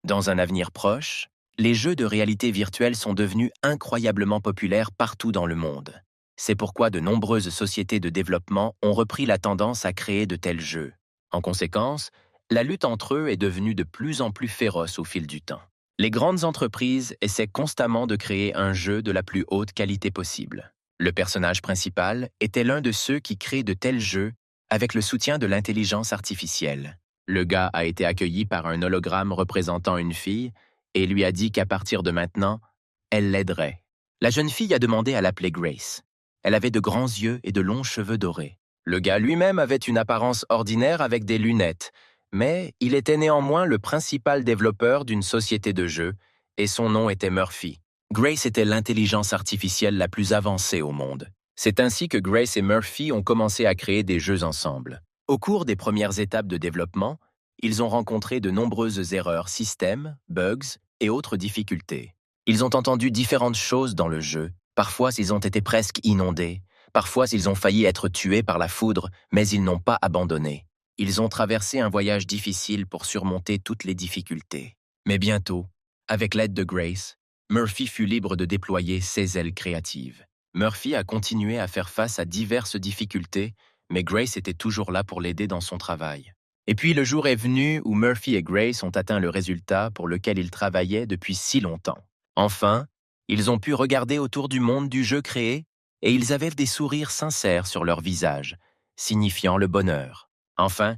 Dans un avenir proche, les jeux de réalité virtuelle sont devenus incroyablement populaires partout dans le monde. C'est pourquoi de nombreuses sociétés de développement ont repris la tendance à créer de tels jeux. En conséquence, la lutte entre eux est devenue de plus en plus féroce au fil du temps. Les grandes entreprises essaient constamment de créer un jeu de la plus haute qualité possible. Le personnage principal était l'un de ceux qui créent de tels jeux avec le soutien de l'intelligence artificielle. Le gars a été accueilli par un hologramme représentant une fille et lui a dit qu'à partir de maintenant, elle l'aiderait. La jeune fille a demandé à l'appeler Grace. Elle avait de grands yeux et de longs cheveux dorés. Le gars lui-même avait une apparence ordinaire avec des lunettes, mais il était néanmoins le principal développeur d'une société de jeux, et son nom était Murphy. Grace était l'intelligence artificielle la plus avancée au monde. C'est ainsi que Grace et Murphy ont commencé à créer des jeux ensemble. Au cours des premières étapes de développement, ils ont rencontré de nombreuses erreurs système, bugs et autres difficultés. Ils ont entendu différentes choses dans le jeu. Parfois, ils ont été presque inondés. Parfois, ils ont failli être tués par la foudre, mais ils n'ont pas abandonné. Ils ont traversé un voyage difficile pour surmonter toutes les difficultés. Mais bientôt, avec l'aide de Grace, Murphy fut libre de déployer ses ailes créatives. Murphy a continué à faire face à diverses difficultés, mais Grace était toujours là pour l'aider dans son travail. Et puis le jour est venu où Murphy et Grace ont atteint le résultat pour lequel ils travaillaient depuis si longtemps. Enfin, ils ont pu regarder autour du monde du jeu créé et ils avaient des sourires sincères sur leur visage, signifiant le bonheur. Enfin,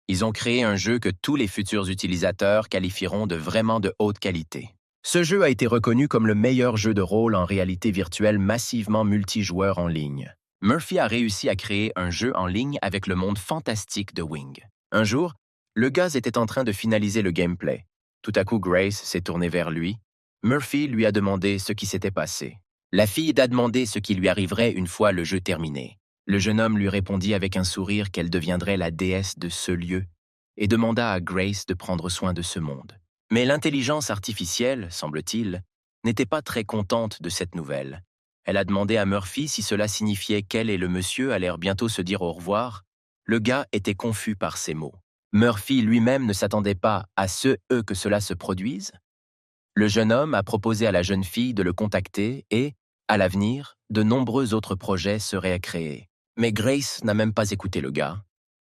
ils ont créé un jeu que tous les futurs utilisateurs qualifieront de vraiment de haute qualité. Ce jeu a été reconnu comme le meilleur jeu de rôle en réalité virtuelle massivement multijoueur en ligne. Murphy a réussi à créer un jeu en ligne avec le monde fantastique de Wing. Un jour, le gars était en train de finaliser le gameplay. Tout à coup, Grace s'est tournée vers lui. Murphy lui a demandé ce qui s'était passé. La fille a demandé ce qui lui arriverait une fois le jeu terminé. Le jeune homme lui répondit avec un sourire qu'elle deviendrait la déesse de ce lieu et demanda à Grace de prendre soin de ce monde. Mais l'intelligence artificielle, semble-t-il, n'était pas très contente de cette nouvelle. Elle a demandé à Murphy si cela signifiait qu'elle et le monsieur allèrent bientôt se dire au revoir. Le gars était confus par ces mots. Murphy lui-même ne s'attendait pas à que cela se produise. Le jeune homme a proposé à la jeune fille de le contacter et, à l'avenir, de nombreux autres projets seraient créés. Mais Grace n'a même pas écouté le gars.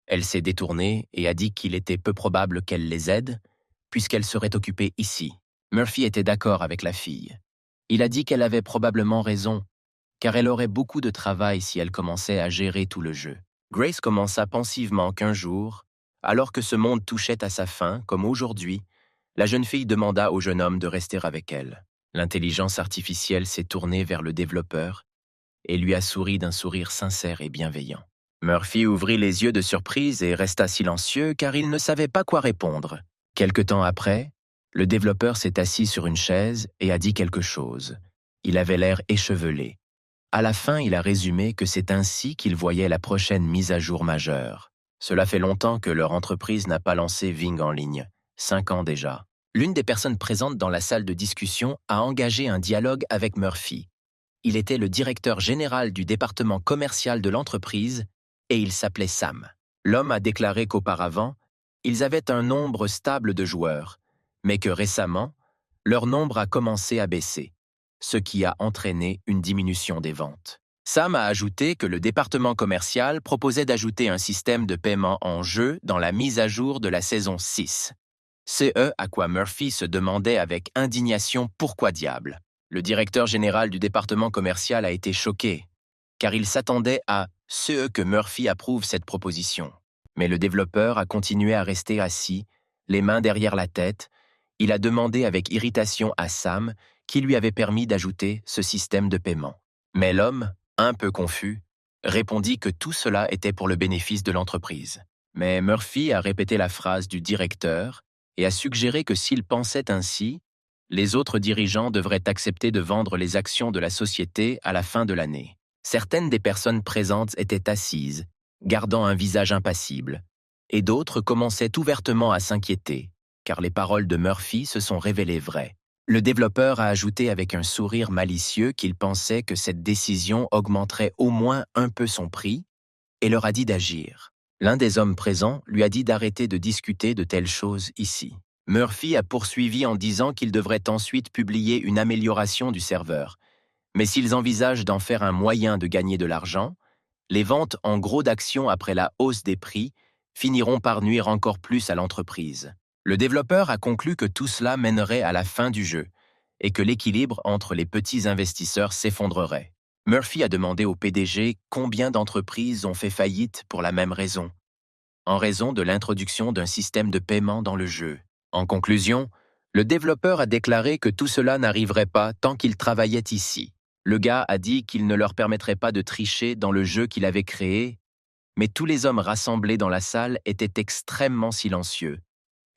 Elle s'est détournée et a dit qu'il était peu probable qu'elle les aide, puisqu'elle serait occupée ici. Murphy était d'accord avec la fille. Il a dit qu'elle avait probablement raison, car elle aurait beaucoup de travail si elle commençait à gérer tout le jeu. Grace commença pensivement qu'un jour, alors que ce monde touchait à sa fin, comme aujourd'hui, la jeune fille demanda au jeune homme de rester avec elle. L'intelligence artificielle s'est tournée vers le développeur et lui a souri d'un sourire sincère et bienveillant. Murphy ouvrit les yeux de surprise et resta silencieux car il ne savait pas quoi répondre. Quelque temps après, le développeur s'est assis sur une chaise et a dit quelque chose. Il avait l'air échevelé. À la fin, il a résumé que c'est ainsi qu'il voyait la prochaine mise à jour majeure. Cela fait longtemps que leur entreprise n'a pas lancé Wing en ligne, 5 ans déjà. L'une des personnes présentes dans la salle de discussion a engagé un dialogue avec Murphy. Il était le directeur général du département commercial de l'entreprise et il s'appelait Sam. L'homme a déclaré qu'auparavant, ils avaient un nombre stable de joueurs, mais que récemment, leur nombre a commencé à baisser, ce qui a entraîné une diminution des ventes. Sam a ajouté que le département commercial proposait d'ajouter un système de paiement en jeu dans la mise à jour de la saison 6. C'est à quoi Murphy se demandait avec indignation pourquoi diable. Le directeur général du département commercial a été choqué, car il s'attendait à ce que Murphy approuve cette proposition. Mais le développeur a continué à rester assis, les mains derrière la tête. Il a demandé avec irritation à Sam qui lui avait permis d'ajouter ce système de paiement. Mais l'homme, un peu confus, répondit que tout cela était pour le bénéfice de l'entreprise. Mais Murphy a répété la phrase du directeur et a suggéré que s'il pensait ainsi, les autres dirigeants devraient accepter de vendre les actions de la société à la fin de l'année. Certaines des personnes présentes étaient assises, gardant un visage impassible, et d'autres commençaient ouvertement à s'inquiéter, car les paroles de Murphy se sont révélées vraies. Le développeur a ajouté avec un sourire malicieux qu'il pensait que cette décision augmenterait au moins un peu son prix et leur a dit d'agir. L'un des hommes présents lui a dit d'arrêter de discuter de telles choses ici. Murphy a poursuivi en disant qu'ils devraient ensuite publier une amélioration du serveur. Mais s'ils envisagent d'en faire un moyen de gagner de l'argent, les ventes en gros d'actions après la hausse des prix finiront par nuire encore plus à l'entreprise. Le développeur a conclu que tout cela mènerait à la fin du jeu et que l'équilibre entre les petits investisseurs s'effondrerait. Murphy a demandé au PDG combien d'entreprises ont fait faillite pour la même raison, en raison de l'introduction d'un système de paiement dans le jeu. En conclusion, le développeur a déclaré que tout cela n'arriverait pas tant qu'il travaillait ici. Le gars a dit qu'il ne leur permettrait pas de tricher dans le jeu qu'il avait créé, mais tous les hommes rassemblés dans la salle étaient extrêmement silencieux,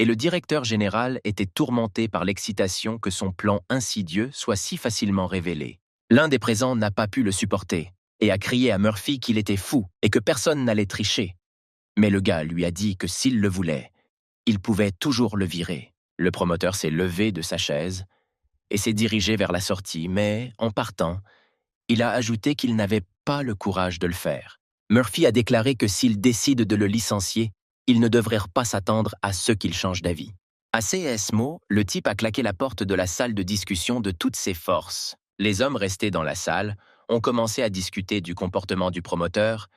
et le directeur général était tourmenté par l'excitation que son plan insidieux soit si facilement révélé. L'un des présents n'a pas pu le supporter, et a crié à Murphy qu'il était fou et que personne n'allait tricher. Mais le gars lui a dit que s'il le voulait, il pouvait toujours le virer. Le promoteur s'est levé de sa chaise et s'est dirigé vers la sortie, mais, en partant, il a ajouté qu'il n'avait pas le courage de le faire. Murphy a déclaré que s'il décide de le licencier, il ne devrait pas s'attendre à ce qu'il change d'avis. À ces mots, le type a claqué la porte de la salle de discussion de toutes ses forces. Les hommes restés dans la salle ont commencé à discuter du comportement du promoteur,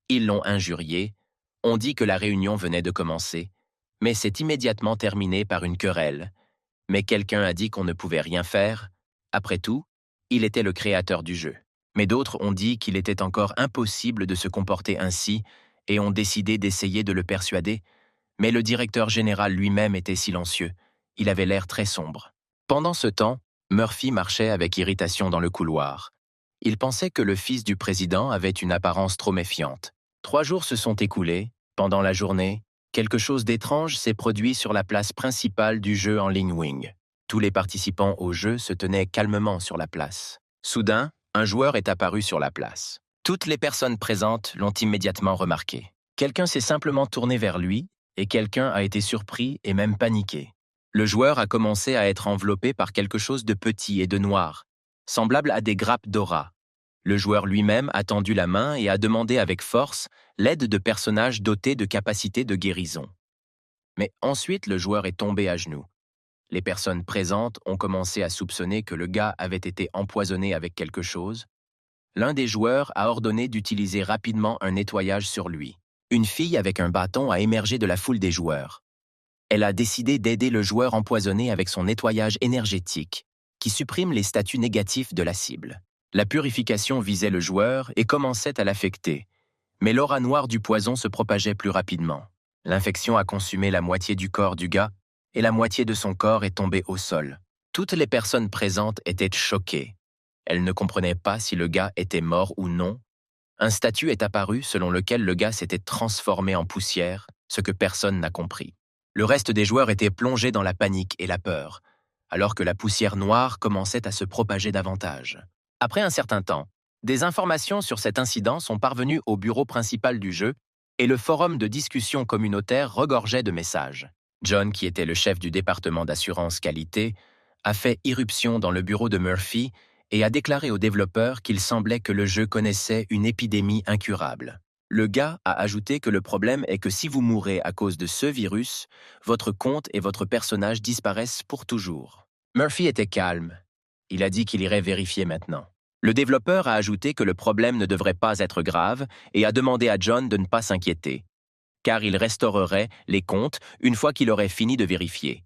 ils l'ont injurié, ont dit que la réunion venait de commencer, mais c'est immédiatement terminé par une querelle. Mais quelqu'un a dit qu'on ne pouvait rien faire. Après tout, il était le créateur du jeu. Mais d'autres ont dit qu'il était encore impossible de se comporter ainsi et ont décidé d'essayer de le persuader. Mais le directeur général lui-même était silencieux. Il avait l'air très sombre. Pendant ce temps, Murphy marchait avec irritation dans le couloir. Il pensait que le fils du président avait une apparence trop méfiante. 3 jours se sont écoulés. Pendant la journée, quelque chose d'étrange s'est produit sur la place principale du jeu en ligne Wing. Tous les participants au jeu se tenaient calmement sur la place. Soudain, un joueur est apparu sur la place. Toutes les personnes présentes l'ont immédiatement remarqué. Quelqu'un s'est simplement tourné vers lui et quelqu'un a été surpris et même paniqué. Le joueur a commencé à être enveloppé par quelque chose de petit et de noir, semblable à des grappes d'aura. Le joueur lui-même a tendu la main et a demandé avec force l'aide de personnages dotés de capacités de guérison. Mais ensuite, le joueur est tombé à genoux. Les personnes présentes ont commencé à soupçonner que le gars avait été empoisonné avec quelque chose. L'un des joueurs a ordonné d'utiliser rapidement un nettoyage sur lui. Une fille avec un bâton a émergé de la foule des joueurs. Elle a décidé d'aider le joueur empoisonné avec son nettoyage énergétique, qui supprime les statuts négatifs de la cible. La purification visait le joueur et commençait à l'affecter, mais l'aura noire du poison se propageait plus rapidement. L'infection a consumé la moitié du corps du gars et la moitié de son corps est tombée au sol. Toutes les personnes présentes étaient choquées. Elles ne comprenaient pas si le gars était mort ou non. Un statut est apparu selon lequel le gars s'était transformé en poussière, ce que personne n'a compris. Le reste des joueurs étaient plongés dans la panique et la peur, alors que la poussière noire commençait à se propager davantage. Après un certain temps, des informations sur cet incident sont parvenues au bureau principal du jeu et le forum de discussion communautaire regorgeait de messages. John, qui était le chef du département d'assurance qualité, a fait irruption dans le bureau de Murphy et a déclaré aux développeurs qu'il semblait que le jeu connaissait une épidémie incurable. Le gars a ajouté que le problème est que si vous mourrez à cause de ce virus, votre compte et votre personnage disparaissent pour toujours. Murphy était calme. Il a dit qu'il irait vérifier maintenant. Le développeur a ajouté que le problème ne devrait pas être grave et a demandé à John de ne pas s'inquiéter, car il restaurerait les comptes une fois qu'il aurait fini de vérifier.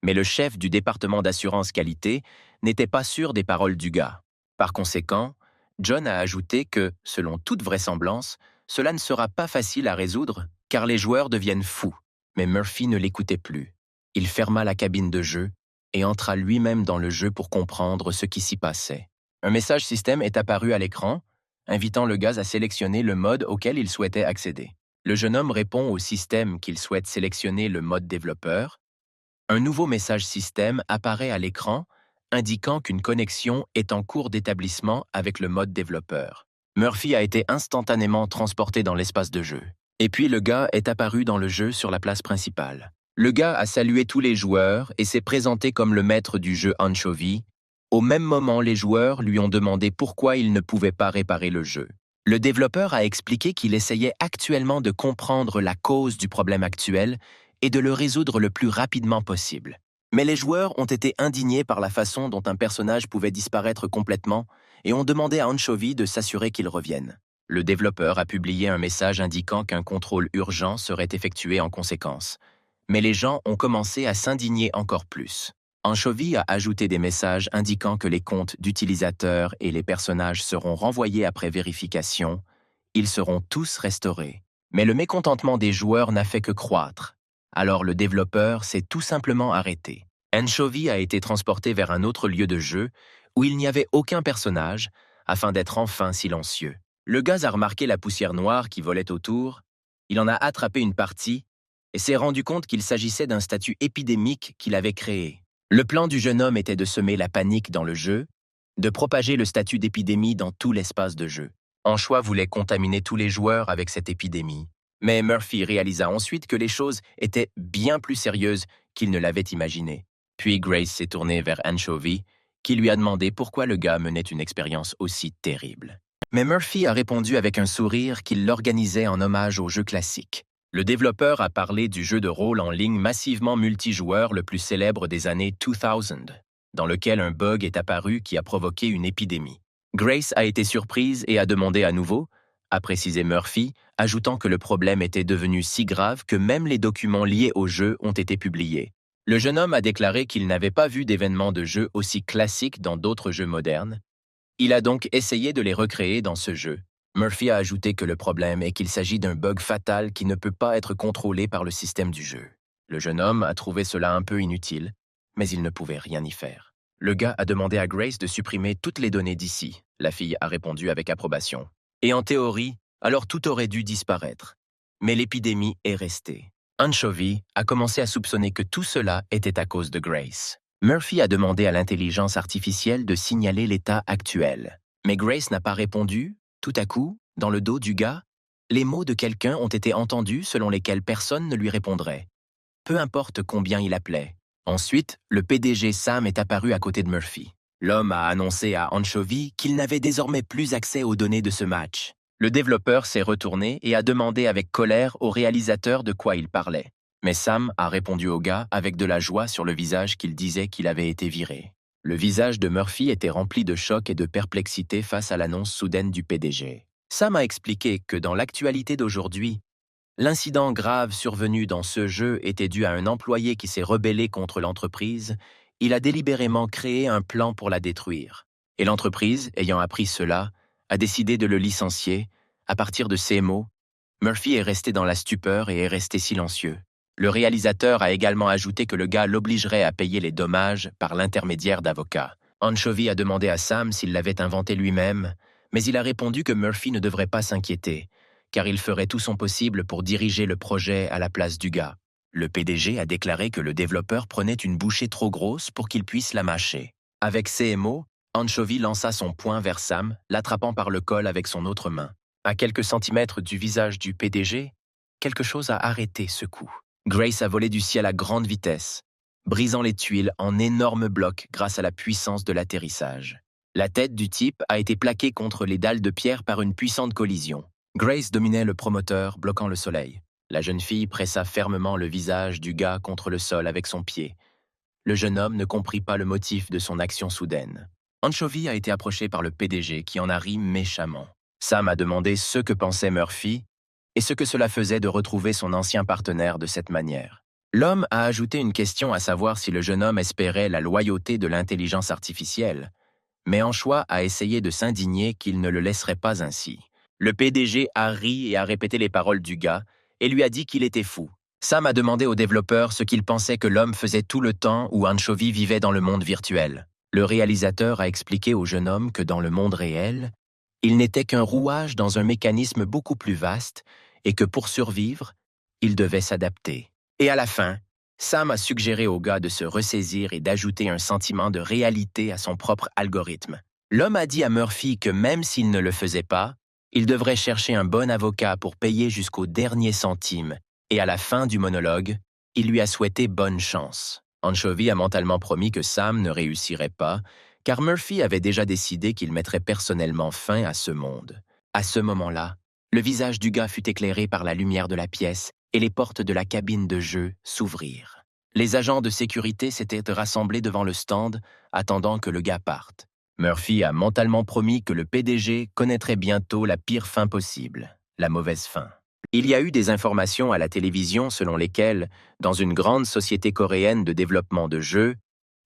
Mais le chef du département d'assurance qualité n'était pas sûr des paroles du gars. Par conséquent, John a ajouté que, selon toute vraisemblance, cela ne sera pas facile à résoudre car les joueurs deviennent fous. Mais Murphy ne l'écoutait plus. Il ferma la cabine de jeu et entra lui-même dans le jeu pour comprendre ce qui s'y passait. Un message système est apparu à l'écran, invitant le gars à sélectionner le mode auquel il souhaitait accéder. Le jeune homme répond au système qu'il souhaite sélectionner le mode développeur. Un nouveau message système apparaît à l'écran, indiquant qu'une connexion est en cours d'établissement avec le mode développeur. Murphy a été instantanément transporté dans l'espace de jeu. Et puis le gars est apparu dans le jeu sur la place principale. Le gars a salué tous les joueurs et s'est présenté comme le maître du jeu Anchovy. Au même moment, les joueurs lui ont demandé pourquoi il ne pouvait pas réparer le jeu. Le développeur a expliqué qu'il essayait actuellement de comprendre la cause du problème actuel et de le résoudre le plus rapidement possible. Mais les joueurs ont été indignés par la façon dont un personnage pouvait disparaître complètement et ont demandé à Anchovy de s'assurer qu'il revienne. Le développeur a publié un message indiquant qu'un contrôle urgent serait effectué en conséquence. Mais les gens ont commencé à s'indigner encore plus. Anchovy a ajouté des messages indiquant que les comptes d'utilisateurs et les personnages seront renvoyés après vérification. Ils seront tous restaurés. Mais le mécontentement des joueurs n'a fait que croître. Alors le développeur s'est tout simplement arrêté. Anchovy a été transporté vers un autre lieu de jeu où il n'y avait aucun personnage afin d'être enfin silencieux. Le gars a remarqué la poussière noire qui volait autour, il en a attrapé une partie et s'est rendu compte qu'il s'agissait d'un statut épidémique qu'il avait créé. Le plan du jeune homme était de semer la panique dans le jeu, de propager le statut d'épidémie dans tout l'espace de jeu. Anchois voulait contaminer tous les joueurs avec cette épidémie. Mais Murphy réalisa ensuite que les choses étaient bien plus sérieuses qu'il ne l'avait imaginé. Puis Grace s'est tournée vers Anchovy, qui lui a demandé pourquoi le gars menait une expérience aussi terrible. Mais Murphy a répondu avec un sourire qu'il l'organisait en hommage au jeu classique. Le développeur a parlé du jeu de rôle en ligne massivement multijoueur le plus célèbre des années 2000, dans lequel un bug est apparu qui a provoqué une épidémie. Grace a été surprise et a demandé à nouveau, a précisé Murphy, ajoutant que le problème était devenu si grave que même les documents liés au jeu ont été publiés. Le jeune homme a déclaré qu'il n'avait pas vu d'événements de jeu aussi classiques dans d'autres jeux modernes. Il a donc essayé de les recréer dans ce jeu. Murphy a ajouté que le problème est qu'il s'agit d'un bug fatal qui ne peut pas être contrôlé par le système du jeu. Le jeune homme a trouvé cela un peu inutile, mais il ne pouvait rien y faire. Le gars a demandé à Grace de supprimer toutes les données d'ici. La fille a répondu avec approbation. Et en théorie, alors tout aurait dû disparaître. Mais l'épidémie est restée. Anchovy a commencé à soupçonner que tout cela était à cause de Grace. Murphy a demandé à l'intelligence artificielle de signaler l'état actuel. Mais Grace n'a pas répondu. Tout à coup, dans le dos du gars, les mots de quelqu'un ont été entendus selon lesquels personne ne lui répondrait. Peu importe combien il appelait. Ensuite, le PDG Sam est apparu à côté de Murphy. L'homme a annoncé à Anchovy qu'il n'avait désormais plus accès aux données de ce match. Le développeur s'est retourné et a demandé avec colère au réalisateur de quoi il parlait. Mais Sam a répondu au gars avec de la joie sur le visage qu'il disait qu'il avait été viré. Le visage de Murphy était rempli de choc et de perplexité face à l'annonce soudaine du PDG. Sam a expliqué que dans l'actualité d'aujourd'hui, l'incident grave survenu dans ce jeu était dû à un employé qui s'est rebellé contre l'entreprise. Il a délibérément créé un plan pour la détruire. Et l'entreprise, ayant appris cela, a décidé de le licencier. À partir de ces mots, Murphy est resté dans la stupeur et est resté silencieux. Le réalisateur a également ajouté que le gars l'obligerait à payer les dommages par l'intermédiaire d'avocats. Anchovy a demandé à Sam s'il l'avait inventé lui-même, mais il a répondu que Murphy ne devrait pas s'inquiéter, car il ferait tout son possible pour diriger le projet à la place du gars. Le PDG a déclaré que le développeur prenait une bouchée trop grosse pour qu'il puisse la mâcher. Avec ces mots, Anchovy lança son poing vers Sam, l'attrapant par le col avec son autre main. À quelques centimètres du visage du PDG, quelque chose a arrêté ce coup. Grace a volé du ciel à grande vitesse, brisant les tuiles en énormes blocs grâce à la puissance de l'atterrissage. La tête du type a été plaquée contre les dalles de pierre par une puissante collision. Grace dominait le promoteur, bloquant le soleil. La jeune fille pressa fermement le visage du gars contre le sol avec son pied. Le jeune homme ne comprit pas le motif de son action soudaine. Anchovy a été approché par le PDG qui en a ri méchamment. Sam a demandé ce que pensait Murphy et ce que cela faisait de retrouver son ancien partenaire de cette manière. L'homme a ajouté une question à savoir si le jeune homme espérait la loyauté de l'intelligence artificielle, mais Anchois a essayé de s'indigner qu'il ne le laisserait pas ainsi. Le PDG a ri et a répété les paroles du gars et lui a dit qu'il était fou. Sam a demandé au développeur ce qu'il pensait que l'homme faisait tout le temps où Anchovy vivait dans le monde virtuel. Le réalisateur a expliqué au jeune homme que dans le monde réel, il n'était qu'un rouage dans un mécanisme beaucoup plus vaste et que pour survivre, il devait s'adapter. Et à la fin, Sam a suggéré au gars de se ressaisir et d'ajouter un sentiment de réalité à son propre algorithme. L'homme a dit à Murphy que même s'il ne le faisait pas, il devrait chercher un bon avocat pour payer jusqu'au dernier centime, et à la fin du monologue, il lui a souhaité bonne chance. Anchovy a mentalement promis que Sam ne réussirait pas, car Murphy avait déjà décidé qu'il mettrait personnellement fin à ce monde. À ce moment-là, le visage du gars fut éclairé par la lumière de la pièce et les portes de la cabine de jeu s'ouvrirent. Les agents de sécurité s'étaient rassemblés devant le stand, attendant que le gars parte. Murphy a mentalement promis que le PDG connaîtrait bientôt la pire fin possible, la mauvaise fin. Il y a eu des informations à la télévision selon lesquelles, dans une grande société coréenne de développement de jeux,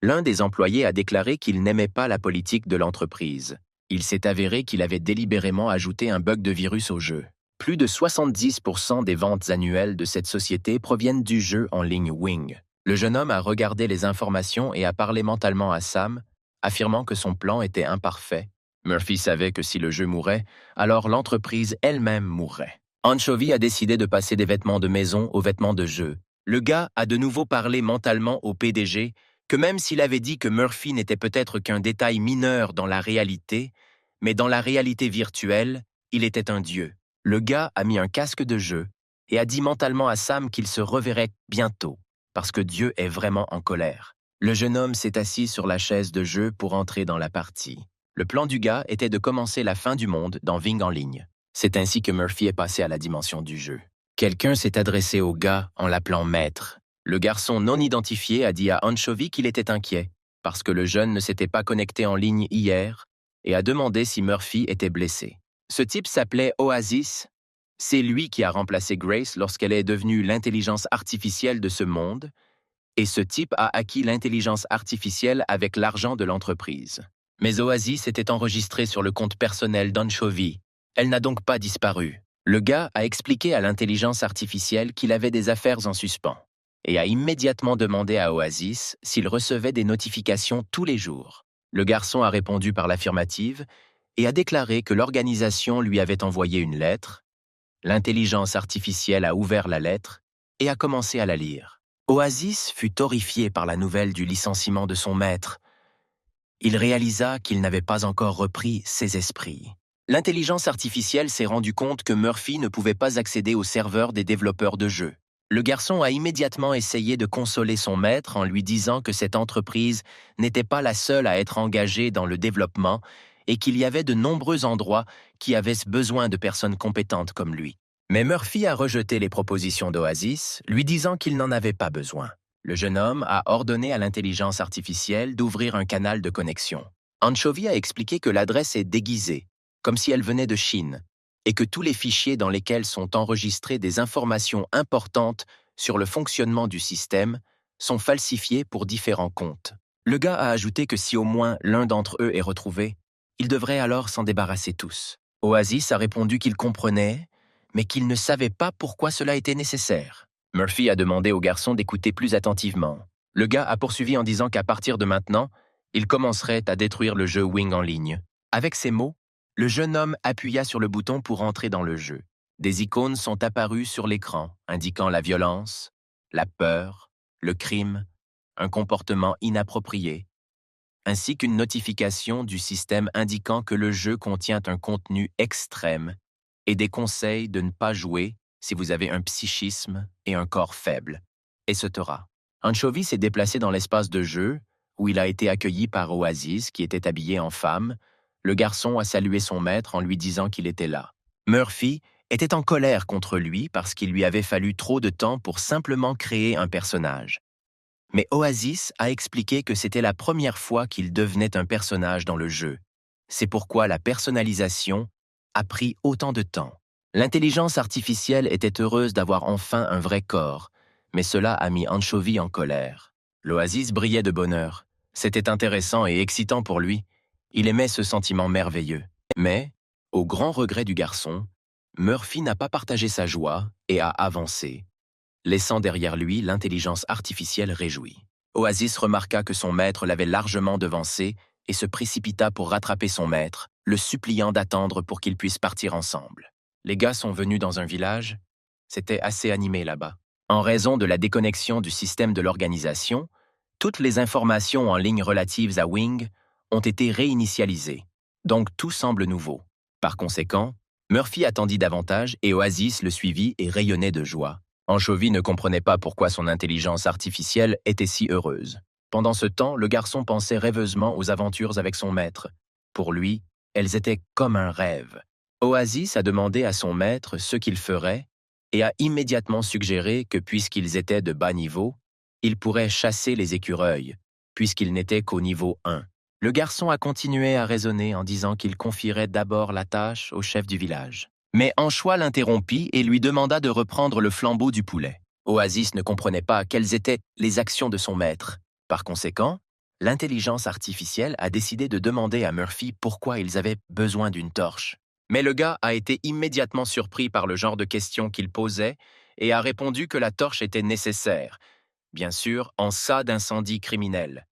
l'un des employés a déclaré qu'il n'aimait pas la politique de l'entreprise. Il s'est avéré qu'il avait délibérément ajouté un bug de virus au jeu. Plus de 70% des ventes annuelles de cette société proviennent du jeu en ligne Wing. Le jeune homme a regardé les informations et a parlé mentalement à Sam, affirmant que son plan était imparfait. Murphy savait que si le jeu mourait, alors l'entreprise elle-même mourrait. Anchovy a décidé de passer des vêtements de maison aux vêtements de jeu. Le gars a de nouveau parlé mentalement au PDG que même s'il avait dit que Murphy n'était peut-être qu'un détail mineur dans la réalité, mais dans la réalité virtuelle, il était un dieu. Le gars a mis un casque de jeu et a dit mentalement à Sam qu'il se reverrait bientôt, parce que Dieu est vraiment en colère. Le jeune homme s'est assis sur la chaise de jeu pour entrer dans la partie. Le plan du gars était de commencer la fin du monde dans Wing en ligne. C'est ainsi que Murphy est passé à la dimension du jeu. Quelqu'un s'est adressé au gars en l'appelant maître. Le garçon non identifié a dit à Anchovy qu'il était inquiet, parce que le jeune ne s'était pas connecté en ligne hier, et a demandé si Murphy était blessé. Ce type s'appelait Oasis. C'est lui qui a remplacé Grace lorsqu'elle est devenue l'intelligence artificielle de ce monde, et ce type a acquis l'intelligence artificielle avec l'argent de l'entreprise. Mais Oasis était enregistrée sur le compte personnel d'Anchovy. Elle n'a donc pas disparu. Le gars a expliqué à l'intelligence artificielle qu'il avait des affaires en suspens et a immédiatement demandé à Oasis s'il recevait des notifications tous les jours. Le garçon a répondu par l'affirmative et a déclaré que l'organisation lui avait envoyé une lettre. L'intelligence artificielle a ouvert la lettre et a commencé à la lire. Oasis fut horrifié par la nouvelle du licenciement de son maître. Il réalisa qu'il n'avait pas encore repris ses esprits. L'intelligence artificielle s'est rendu compte que Murphy ne pouvait pas accéder au serveur des développeurs de jeux. Le garçon a immédiatement essayé de consoler son maître en lui disant que cette entreprise n'était pas la seule à être engagée dans le développement et qu'il y avait de nombreux endroits qui avaient besoin de personnes compétentes comme lui. Mais Murphy a rejeté les propositions d'Oasis, lui disant qu'il n'en avait pas besoin. Le jeune homme a ordonné à l'intelligence artificielle d'ouvrir un canal de connexion. Anchovy a expliqué que l'adresse est déguisée, comme si elle venait de Chine, et que tous les fichiers dans lesquels sont enregistrées des informations importantes sur le fonctionnement du système sont falsifiés pour différents comptes. Le gars a ajouté que si au moins l'un d'entre eux est retrouvé, il devrait alors s'en débarrasser tous. Oasis a répondu qu'il comprenait, mais qu'il ne savait pas pourquoi cela était nécessaire. Murphy a demandé au garçon d'écouter plus attentivement. Le gars a poursuivi en disant qu'à partir de maintenant, il commencerait à détruire le jeu Wing en ligne. Avec ces mots, le jeune homme appuya sur le bouton pour entrer dans le jeu. Des icônes sont apparues sur l'écran, indiquant la violence, la peur, le crime, un comportement inapproprié, ainsi qu'une notification du système indiquant que le jeu contient un contenu extrême et des conseils de ne pas jouer si vous avez un psychisme et un corps faible, etc. Anchovy s'est déplacé dans l'espace de jeu, où il a été accueilli par Oasis, qui était habillé en femme. Le garçon a salué son maître en lui disant qu'il était là. Murphy était en colère contre lui parce qu'il lui avait fallu trop de temps pour simplement créer un personnage. Mais Oasis a expliqué que c'était la première fois qu'il devenait un personnage dans le jeu. C'est pourquoi la personnalisation a pris autant de temps. L'intelligence artificielle était heureuse d'avoir enfin un vrai corps, mais cela a mis Anchovy en colère. L'Oasis brillait de bonheur. C'était intéressant et excitant pour lui. Il aimait ce sentiment merveilleux. Mais, au grand regret du garçon, Murphy n'a pas partagé sa joie et a avancé, laissant derrière lui l'intelligence artificielle réjouie. Oasis remarqua que son maître l'avait largement devancé et se précipita pour rattraper son maître, le suppliant d'attendre pour qu'ils puissent partir ensemble. Les gars sont venus dans un village. C'était assez animé là-bas. En raison de la déconnexion du système de l'organisation, toutes les informations en ligne relatives à Wing ont été réinitialisées. Donc tout semble nouveau. Par conséquent, Murphy attendit davantage et Oasis le suivit et rayonnait de joie. Anchovy ne comprenait pas pourquoi son intelligence artificielle était si heureuse. Pendant ce temps, le garçon pensait rêveusement aux aventures avec son maître. Pour lui, elles étaient comme un rêve. Oasis a demandé à son maître ce qu'il ferait et a immédiatement suggéré que puisqu'ils étaient de bas niveau, ils pourraient chasser les écureuils, puisqu'ils n'étaient qu'au niveau 1. Le garçon a continué à raisonner en disant qu'il confierait d'abord la tâche au chef du village. Mais Anchois l'interrompit et lui demanda de reprendre le flambeau du poulet. Oasis ne comprenait pas quelles étaient les actions de son maître. Par conséquent, l'intelligence artificielle a décidé de demander à Murphy pourquoi ils avaient besoin d'une torche. Mais le gars a été immédiatement surpris par le genre de questions qu'il posait et a répondu que la torche était nécessaire, bien sûr en cas d'incendie criminel.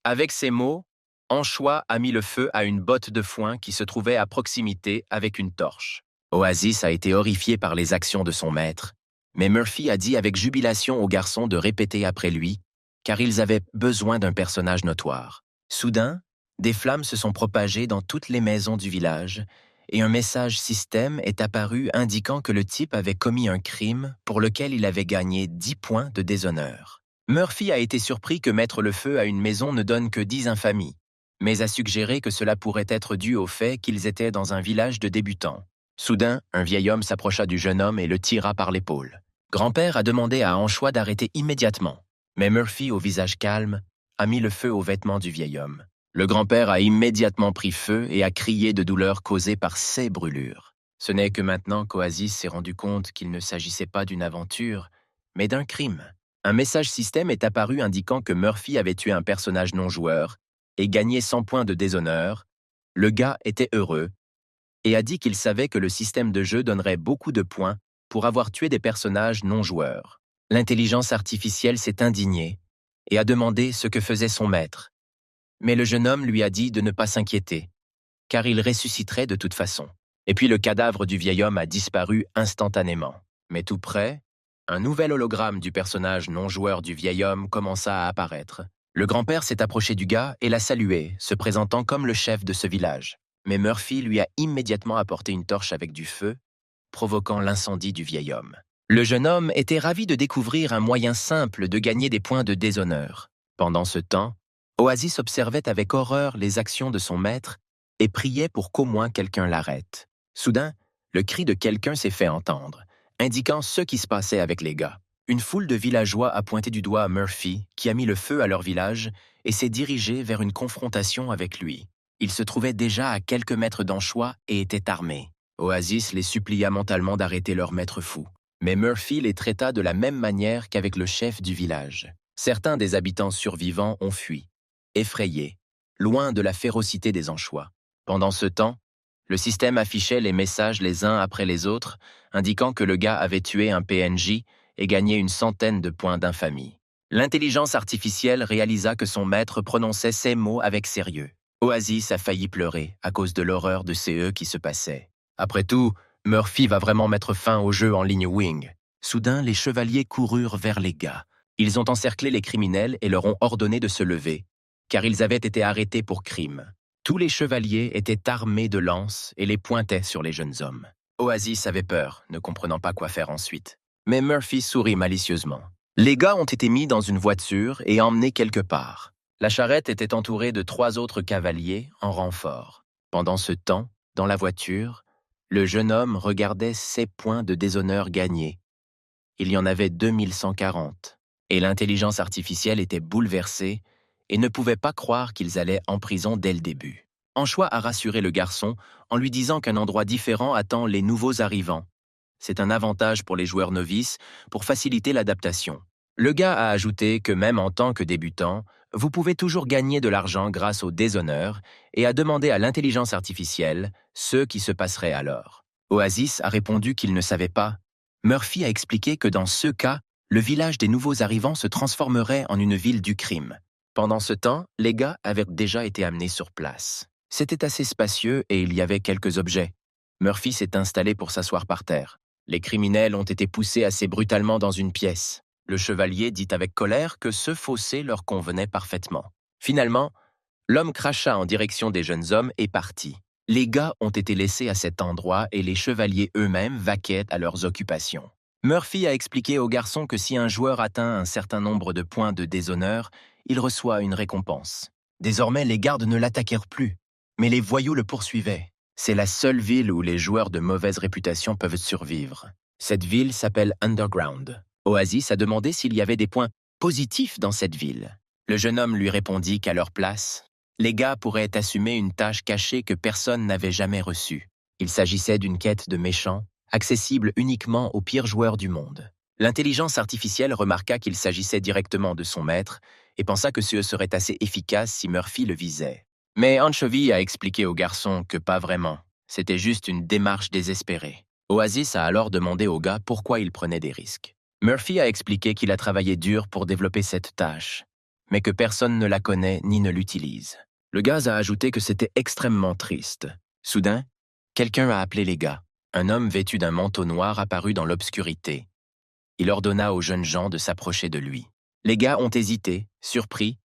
Avec ces mots, Anchois a mis le feu à une botte de foin qui se trouvait à proximité avec une torche. Oasis a été horrifié par les actions de son maître, mais Murphy a dit avec jubilation aux garçons de répéter après lui, car ils avaient besoin d'un personnage notoire. Soudain, des flammes se sont propagées dans toutes les maisons du village, et un message système est apparu indiquant que le type avait commis un crime pour lequel il avait gagné 10 points de déshonneur. Murphy a été surpris que mettre le feu à une maison ne donne que 10 infamies, mais a suggéré que cela pourrait être dû au fait qu'ils étaient dans un village de débutants. Soudain, un vieil homme s'approcha du jeune homme et le tira par l'épaule. Grand-père a demandé à Anchois d'arrêter immédiatement, mais Murphy, au visage calme, a mis le feu aux vêtements du vieil homme. Le grand-père a immédiatement pris feu et a crié de douleur causée par ces brûlures. Ce n'est que maintenant qu'Oasis s'est rendu compte qu'il ne s'agissait pas d'une aventure, mais d'un crime. Un message système est apparu indiquant que Murphy avait tué un personnage non-joueur et gagné 100 points de déshonneur. Le gars était heureux et a dit qu'il savait que le système de jeu donnerait beaucoup de points pour avoir tué des personnages non-joueurs. L'intelligence artificielle s'est indignée et a demandé ce que faisait son maître. Mais le jeune homme lui a dit de ne pas s'inquiéter, car il ressusciterait de toute façon. Et puis le cadavre du vieil homme a disparu instantanément. Mais tout près, un nouvel hologramme du personnage non-joueur du vieil homme commença à apparaître. Le grand-père s'est approché du gars et l'a salué, se présentant comme le chef de ce village. Mais Murphy lui a immédiatement apporté une torche avec du feu, provoquant l'incendie du vieil homme. Le jeune homme était ravi de découvrir un moyen simple de gagner des points de déshonneur. Pendant ce temps, Oasis observait avec horreur les actions de son maître et priait pour qu'au moins quelqu'un l'arrête. Soudain, le cri de quelqu'un s'est fait entendre, indiquant ce qui se passait avec les gars. Une foule de villageois a pointé du doigt à Murphy, qui a mis le feu à leur village et s'est dirigé vers une confrontation avec lui. Il se trouvait déjà à quelques mètres d'Anchois et était armé. Oasis les supplia mentalement d'arrêter leur maître fou. Mais Murphy les traita de la même manière qu'avec le chef du village. Certains des habitants survivants ont fui, effrayés, loin de la férocité des Anchois. Pendant ce temps, le système affichait les messages les uns après les autres, indiquant que le gars avait tué un PNJ et gagné une centaine de points d'infamie. L'intelligence artificielle réalisa que son maître prononçait ces mots avec sérieux. Oasis a failli pleurer à cause de l'horreur de ce qui se passait. Après tout, Murphy va vraiment mettre fin au jeu en ligne Wing. Soudain, les chevaliers coururent vers les gars. Ils ont encerclé les criminels et leur ont ordonné de se lever, car ils avaient été arrêtés pour crime. Tous les chevaliers étaient armés de lances et les pointaient sur les jeunes hommes. Oasis avait peur, ne comprenant pas quoi faire ensuite. Mais Murphy sourit malicieusement. Les gars ont été mis dans une voiture et emmenés quelque part. La charrette était entourée de 3 autres cavaliers en renfort. Pendant ce temps, dans la voiture, le jeune homme regardait ses points de déshonneur gagnés. Il y en avait 2140, et l'intelligence artificielle était bouleversée et ne pouvait pas croire qu'ils allaient en prison dès le début. Anchois a rassuré le garçon en lui disant qu'un endroit différent attend les nouveaux arrivants. C'est un avantage pour les joueurs novices pour faciliter l'adaptation. Le gars a ajouté que même en tant que débutant, vous pouvez toujours gagner de l'argent grâce au déshonneur et a demandé à l'intelligence artificielle ce qui se passerait alors. Oasis a répondu qu'il ne savait pas. Murphy a expliqué que dans ce cas, le village des nouveaux arrivants se transformerait en une ville du crime. Pendant ce temps, les gars avaient déjà été amenés sur place. C'était assez spacieux et il y avait quelques objets. Murphy s'est installé pour s'asseoir par terre. Les criminels ont été poussés assez brutalement dans une pièce. Le chevalier dit avec colère que ce fossé leur convenait parfaitement. Finalement, l'homme cracha en direction des jeunes hommes et partit. Les gars ont été laissés à cet endroit et les chevaliers eux-mêmes vaquaient à leurs occupations. Murphy a expliqué aux garçons que si un joueur atteint un certain nombre de points de déshonneur, il reçoit une récompense. Désormais, les gardes ne l'attaquèrent plus, mais les voyous le poursuivaient. C'est la seule ville où les joueurs de mauvaise réputation peuvent survivre. Cette ville s'appelle Underground. Oasis a demandé s'il y avait des points positifs dans cette ville. Le jeune homme lui répondit qu'à leur place, les gars pourraient assumer une tâche cachée que personne n'avait jamais reçue. Il s'agissait d'une quête de méchants, accessible uniquement aux pires joueurs du monde. L'intelligence artificielle remarqua qu'il s'agissait directement de son maître et pensa que ce serait assez efficace si Murphy le visait. Mais Anchovy a expliqué au garçon que pas vraiment. C'était juste une démarche désespérée. Oasis a alors demandé au gars pourquoi il prenait des risques. Murphy a expliqué qu'il a travaillé dur pour développer cette tâche, mais que personne ne la connaît ni ne l'utilise. Le gars a ajouté que c'était extrêmement triste. Soudain, quelqu'un a appelé les gars. Un homme vêtu d'un manteau noir apparut dans l'obscurité. Il ordonna aux jeunes gens de s'approcher de lui. Les gars ont hésité, surpris,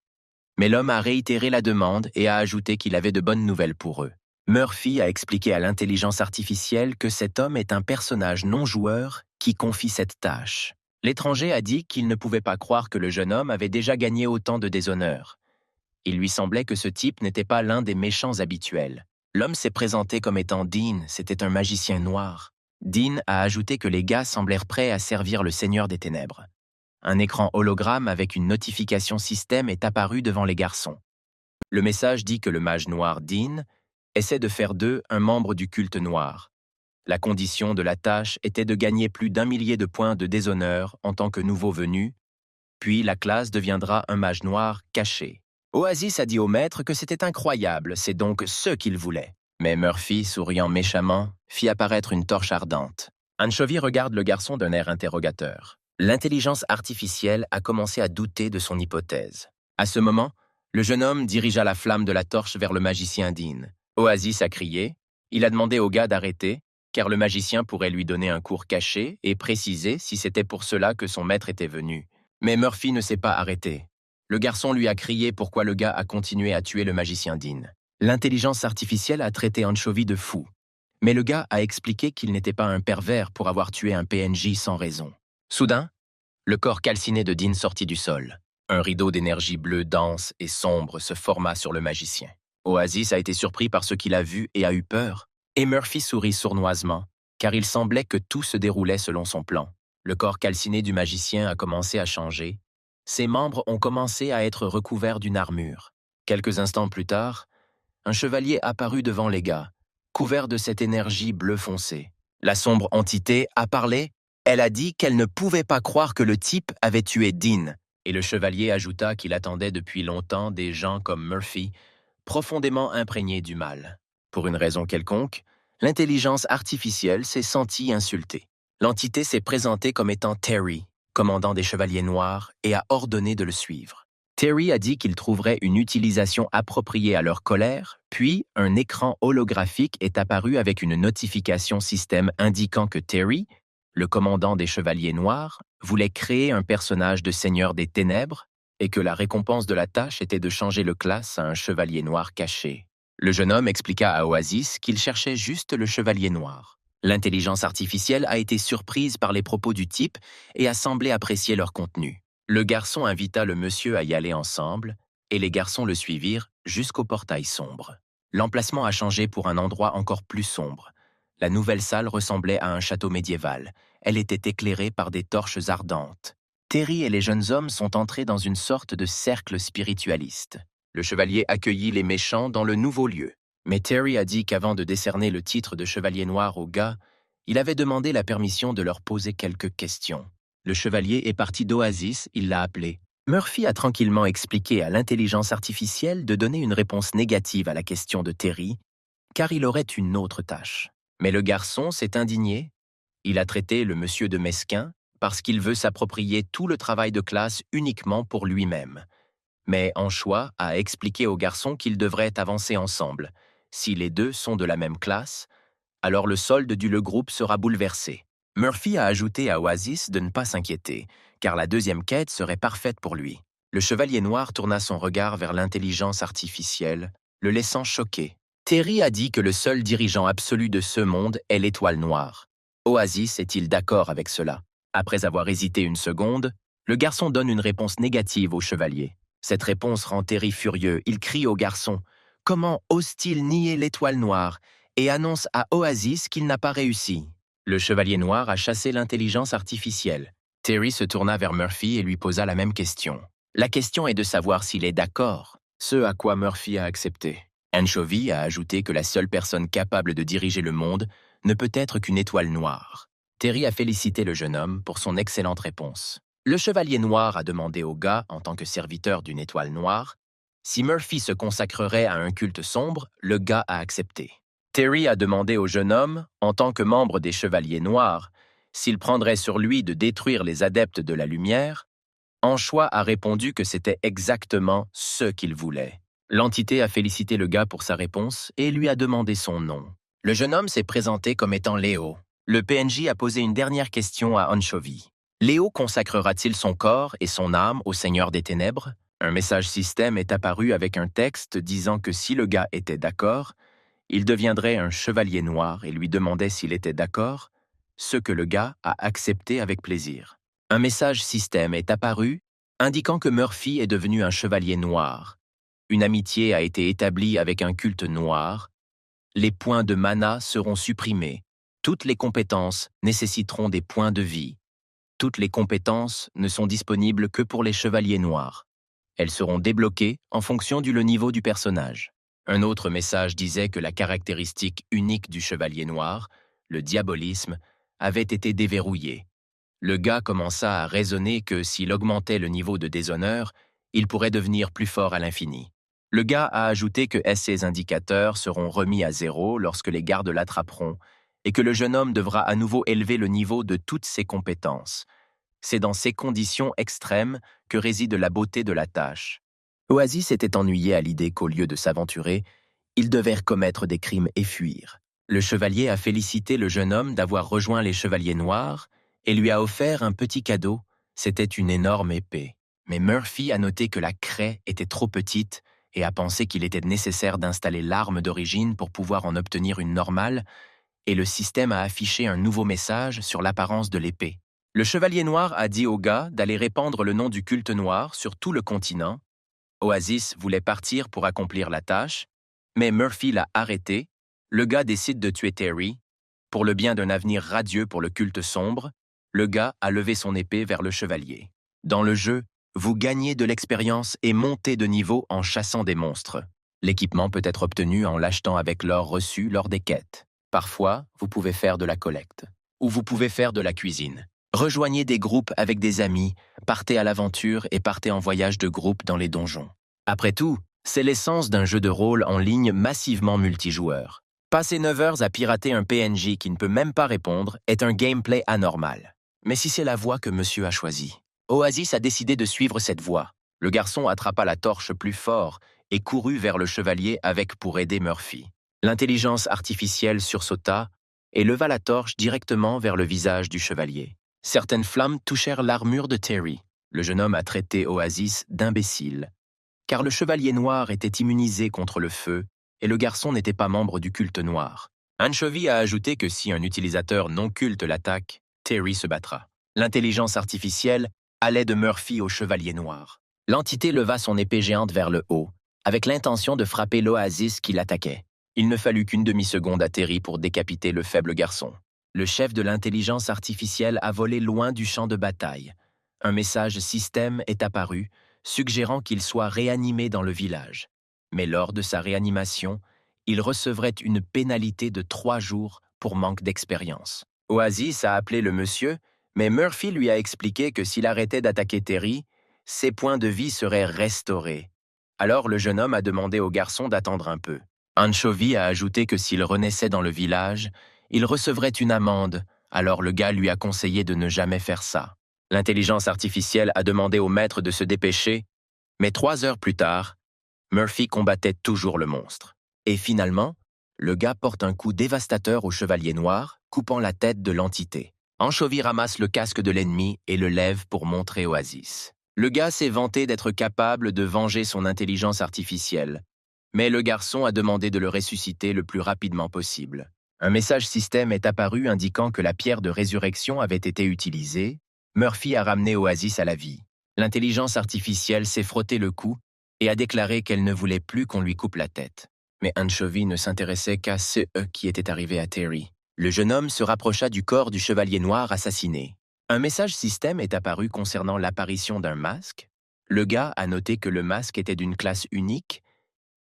mais l'homme a réitéré la demande et a ajouté qu'il avait de bonnes nouvelles pour eux. Murphy a expliqué à l'intelligence artificielle que cet homme est un personnage non-joueur qui confie cette tâche. L'étranger a dit qu'il ne pouvait pas croire que le jeune homme avait déjà gagné autant de déshonneur. Il lui semblait que ce type n'était pas l'un des méchants habituels. L'homme s'est présenté comme étant Dean, c'était un magicien noir. Dean a ajouté que les gars semblèrent prêts à servir le Seigneur des Ténèbres. Un écran hologramme avec une notification système est apparu devant les garçons. Le message dit que le mage noir Dean essaie de faire d'eux un membre du culte noir. La condition de la tâche était de gagner plus d'1 millier de points de déshonneur en tant que nouveau venu, puis la classe deviendra un mage noir caché. Oasis a dit au maître que c'était incroyable, c'est donc ce qu'il voulait. Mais Murphy, souriant méchamment, fit apparaître une torche ardente. Anchovy regarde le garçon d'un air interrogateur. L'intelligence artificielle a commencé à douter de son hypothèse. À ce moment, le jeune homme dirigea la flamme de la torche vers le magicien Dean. Oasis a crié. Il a demandé au gars d'arrêter, car le magicien pourrait lui donner un cours caché et préciser si c'était pour cela que son maître était venu. Mais Murphy ne s'est pas arrêté. Le garçon lui a crié pourquoi le gars a continué à tuer le magicien Dean. L'intelligence artificielle a traité Anchovy de fou. Mais le gars a expliqué qu'il n'était pas un pervers pour avoir tué un PNJ sans raison. Soudain, le corps calciné de Dean sortit du sol. Un rideau d'énergie bleue dense et sombre se forma sur le magicien. Oasis a été surpris par ce qu'il a vu et a eu peur. Et Murphy sourit sournoisement, car il semblait que tout se déroulait selon son plan. Le corps calciné du magicien a commencé à changer. Ses membres ont commencé à être recouverts d'une armure. Quelques instants plus tard, un chevalier apparut devant les gars, couvert de cette énergie bleu foncé. La sombre entité a parlé. Elle a dit qu'elle ne pouvait pas croire que le type avait tué Dean, et le chevalier ajouta qu'il attendait depuis longtemps des gens comme Murphy, profondément imprégnés du mal. Pour une raison quelconque, l'intelligence artificielle s'est sentie insultée. L'entité s'est présentée comme étant Terry, commandant des Chevaliers Noirs, et a ordonné de le suivre. Terry a dit qu'il trouverait une utilisation appropriée à leur colère, puis un écran holographique est apparu avec une notification système indiquant que Terry, le commandant des Chevaliers Noirs, voulait créer un personnage de Seigneur des Ténèbres et que la récompense de la tâche était de changer le classe à un Chevalier Noir caché. Le jeune homme expliqua à Oasis qu'il cherchait juste le Chevalier Noir. L'intelligence artificielle a été surprise par les propos du type et a semblé apprécier leur contenu. Le garçon invita le monsieur à y aller ensemble et les garçons le suivirent jusqu'au portail sombre. L'emplacement a changé pour un endroit encore plus sombre. La nouvelle salle ressemblait à un château médiéval. Elle était éclairée par des torches ardentes. Terry et les jeunes hommes sont entrés dans une sorte de cercle spiritualiste. Le chevalier accueillit les méchants dans le nouveau lieu. Mais Terry a dit qu'avant de décerner le titre de chevalier noir aux gars, il avait demandé la permission de leur poser quelques questions. Le chevalier est parti d'Oasis, il l'a appelé. Murphy a tranquillement expliqué à l'intelligence artificielle de donner une réponse négative à la question de Terry, car il aurait une autre tâche. Mais le garçon s'est indigné. Il a traité le monsieur de mesquin parce qu'il veut s'approprier tout le travail de classe uniquement pour lui-même. Mais Anchois a expliqué au garçon qu'ils devraient avancer ensemble. Si les deux sont de la même classe, alors le solde du le groupe sera bouleversé. Murphy a ajouté à Oasis de ne pas s'inquiéter, car la deuxième quête serait parfaite pour lui. Le chevalier noir tourna son regard vers l'intelligence artificielle, le laissant choqué. Terry a dit que le seul dirigeant absolu de ce monde est l'étoile noire. Oasis est-il d'accord avec cela? Après avoir hésité une seconde, le garçon donne une réponse négative au chevalier. Cette réponse rend Terry furieux. Il crie au garçon « Comment ose-t-il nier l'étoile noire ?» et annonce à Oasis qu'il n'a pas réussi. Le chevalier noir a chassé l'intelligence artificielle. Terry se tourna vers Murphy et lui posa la même question. La question est de savoir s'il est d'accord, ce à quoi Murphy a accepté. Anchovy a ajouté que la seule personne capable de diriger le monde ne peut être qu'une étoile noire. Terry a félicité le jeune homme pour son excellente réponse. Le chevalier noir a demandé au gars, en tant que serviteur d'une étoile noire, si Murphy se consacrerait à un culte sombre. Le gars a accepté. Terry a demandé au jeune homme, en tant que membre des Chevaliers Noirs, s'il prendrait sur lui de détruire les adeptes de la lumière. Anchois a répondu que c'était exactement ce qu'il voulait. L'entité a félicité le gars pour sa réponse et lui a demandé son nom. Le jeune homme s'est présenté comme étant Léo. Le PNJ a posé une dernière question à Anchovy. Léo consacrera-t-il son corps et son âme au Seigneur des Ténèbres? Un message système est apparu avec un texte disant que si le gars était d'accord, il deviendrait un chevalier noir et lui demandait s'il était d'accord, ce que le gars a accepté avec plaisir. Un message système est apparu indiquant que Murphy est devenu un chevalier noir. Une amitié a été établie avec un culte noir. Les points de mana seront supprimés. Toutes les compétences nécessiteront des points de vie. Toutes les compétences ne sont disponibles que pour les chevaliers noirs. Elles seront débloquées en fonction du niveau du personnage. Un autre message disait que la caractéristique unique du chevalier noir, le diabolisme, avait été déverrouillée. Le gars commença à raisonner que s'il augmentait le niveau de déshonneur, il pourrait devenir plus fort à l'infini. Le gars a ajouté que ces indicateurs seront remis à 0 lorsque les gardes l'attraperont et que le jeune homme devra à nouveau élever le niveau de toutes ses compétences. C'est dans ces conditions extrêmes que réside la beauté de la tâche. Oasis était ennuyé à l'idée qu'au lieu de s'aventurer, il devait commettre des crimes et fuir. Le chevalier a félicité le jeune homme d'avoir rejoint les Chevaliers Noirs et lui a offert un petit cadeau. C'était une énorme épée. Mais Murphy a noté que la craie était trop petite et a pensé qu'il était nécessaire d'installer l'arme d'origine pour pouvoir en obtenir une normale, et le système a affiché un nouveau message sur l'apparence de l'épée. Le Chevalier Noir a dit au gars d'aller répandre le nom du culte noir sur tout le continent. Oasis voulait partir pour accomplir la tâche, mais Murphy l'a arrêté. Le gars décide de tuer Terry. Pour le bien d'un avenir radieux pour le culte sombre, le gars a levé son épée vers le chevalier. Dans le jeu, vous gagnez de l'expérience et montez de niveau en chassant des monstres. L'équipement peut être obtenu en l'achetant avec l'or reçu lors des quêtes. Parfois, vous pouvez faire de la collecte. Ou vous pouvez faire de la cuisine. Rejoignez des groupes avec des amis, partez à l'aventure et partez en voyage de groupe dans les donjons. Après tout, c'est l'essence d'un jeu de rôle en ligne massivement multijoueur. Passer 9 heures à pirater un PNJ qui ne peut même pas répondre est un gameplay anormal. Mais si c'est la voie que monsieur a choisie, Oasis a décidé de suivre cette voie. Le garçon attrapa la torche plus fort et courut vers le chevalier avec pour aider Murphy. L'intelligence artificielle sursauta et leva la torche directement vers le visage du chevalier. Certaines flammes touchèrent l'armure de Terry. Le jeune homme a traité Oasis d'imbécile, car le chevalier noir était immunisé contre le feu et le garçon n'était pas membre du culte noir. Anchovy a ajouté que si un utilisateur non culte l'attaque, Terry se battra. L'intelligence artificielle allait de Murphy au chevalier noir. L'entité leva son épée géante vers le haut, avec l'intention de frapper l'Oasis qui l'attaquait. Il ne fallut qu'une demi-seconde à Terry pour décapiter le faible garçon. Le chef de l'intelligence artificielle a volé loin du champ de bataille. Un message système est apparu, suggérant qu'il soit réanimé dans le village. Mais lors de sa réanimation, il recevrait une pénalité de 3 jours pour manque d'expérience. Oasis a appelé le monsieur, mais Murphy lui a expliqué que s'il arrêtait d'attaquer Terry, ses points de vie seraient restaurés. Alors le jeune homme a demandé au garçon d'attendre un peu. Anchovy a ajouté que s'il renaissait dans le village, il recevrait une amende, alors le gars lui a conseillé de ne jamais faire ça. L'intelligence artificielle a demandé au maître de se dépêcher, mais 3 heures plus tard, Murphy combattait toujours le monstre. Et finalement, le gars porte un coup dévastateur au chevalier noir, coupant la tête de l'entité. Anchovy ramasse le casque de l'ennemi et le lève pour montrer Oasis. Le gars s'est vanté d'être capable de venger son intelligence artificielle, mais le garçon a demandé de le ressusciter le plus rapidement possible. Un message système est apparu indiquant que la pierre de résurrection avait été utilisée. Murphy a ramené Oasis à la vie. L'intelligence artificielle s'est frotté le cou et a déclaré qu'elle ne voulait plus qu'on lui coupe la tête. Mais Anchovy ne s'intéressait qu'à ce qui était arrivé à Terry. Le jeune homme se rapprocha du corps du chevalier noir assassiné. Un message système est apparu concernant l'apparition d'un masque. Le gars a noté que le masque était d'une classe unique,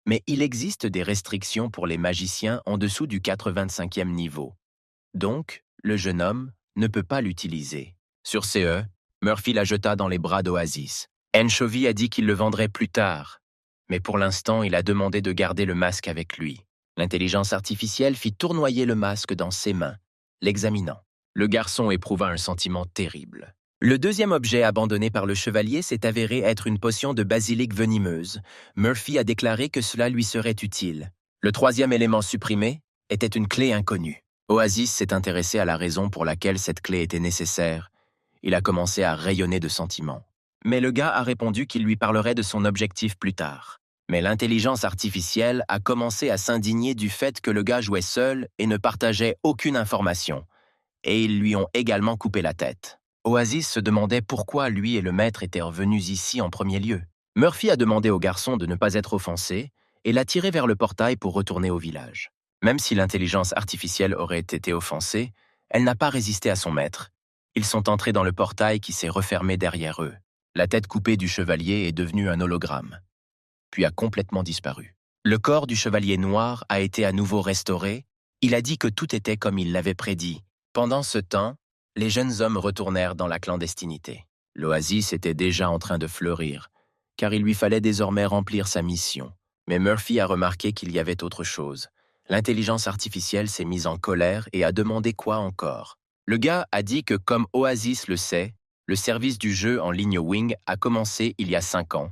mais il existe des restrictions pour les magiciens en dessous du 85e niveau. Donc, le jeune homme ne peut pas l'utiliser. Sur CE, Murphy la jeta dans les bras d'Oasis. Anchovy a dit qu'il le vendrait plus tard, mais pour l'instant, il a demandé de garder le masque avec lui. L'intelligence artificielle fit tournoyer le masque dans ses mains, l'examinant. Le garçon éprouva un sentiment terrible. Le deuxième objet abandonné par le chevalier s'est avéré être une potion de basilic venimeuse. Murphy a déclaré que cela lui serait utile. Le troisième élément supprimé était une clé inconnue. Oasis s'est intéressé à la raison pour laquelle cette clé était nécessaire. Il a commencé à rayonner de sentiments. Mais le gars a répondu qu'il lui parlerait de son objectif plus tard. Mais l'intelligence artificielle a commencé à s'indigner du fait que le gars jouait seul et ne partageait aucune information. Et ils lui ont également coupé la tête. Oasis se demandait pourquoi lui et le maître étaient revenus ici en premier lieu. Murphy a demandé au garçon de ne pas être offensé et l'a tiré vers le portail pour retourner au village. Même si l'intelligence artificielle aurait été offensée, elle n'a pas résisté à son maître. Ils sont entrés dans le portail qui s'est refermé derrière eux. La tête coupée du chevalier est devenue un hologramme, puis a complètement disparu. Le corps du chevalier noir a été à nouveau restauré. Il a dit que tout était comme il l'avait prédit. Pendant ce temps, les jeunes hommes retournèrent dans la clandestinité. L'oasis était déjà en train de fleurir, car il lui fallait désormais remplir sa mission. Mais Murphy a remarqué qu'il y avait autre chose. L'intelligence artificielle s'est mise en colère et a demandé quoi encore. Le gars a dit que comme Oasis le sait, le service du jeu en ligne Wing a commencé il y a 5 ans.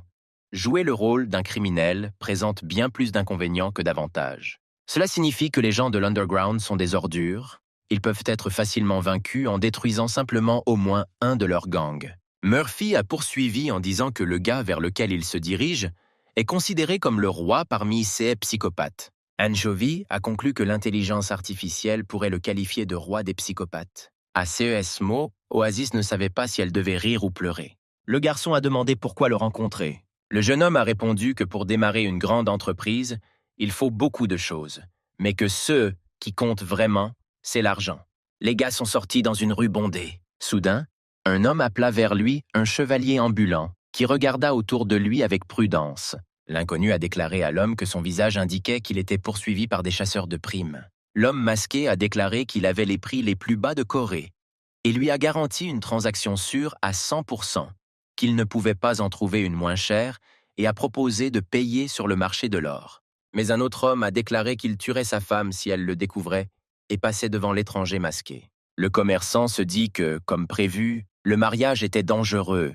Jouer le rôle d'un criminel présente bien plus d'inconvénients que d'avantages. Cela signifie que les gens de l'Underground sont des ordures. Ils peuvent être facilement vaincus en détruisant simplement au moins un de leurs gangs. Murphy a poursuivi en disant que le gars vers lequel il se dirige est considéré comme le roi parmi ces psychopathes. Anchovy a conclu que l'intelligence artificielle pourrait le qualifier de roi des psychopathes. À CESMO, Oasis ne savait pas si elle devait rire ou pleurer. Le garçon a demandé pourquoi le rencontrer. Le jeune homme a répondu que pour démarrer une grande entreprise, il faut beaucoup de choses, mais que ce qui compte vraiment, c'est l'argent. Les gars sont sortis dans une rue bondée. Soudain, un homme appela vers lui un chevalier ambulant, qui regarda autour de lui avec prudence. L'inconnu a déclaré à l'homme que son visage indiquait qu'il était poursuivi par des chasseurs de primes. L'homme masqué a déclaré qu'il avait les prix les plus bas de Corée et lui a garanti une transaction sûre à 100%, qu'il ne pouvait pas en trouver une moins chère et a proposé de payer sur le marché de l'or. Mais un autre homme a déclaré qu'il tuerait sa femme si elle le découvrait et passait devant l'étranger masqué. Le commerçant se dit que, comme prévu, le mariage était dangereux.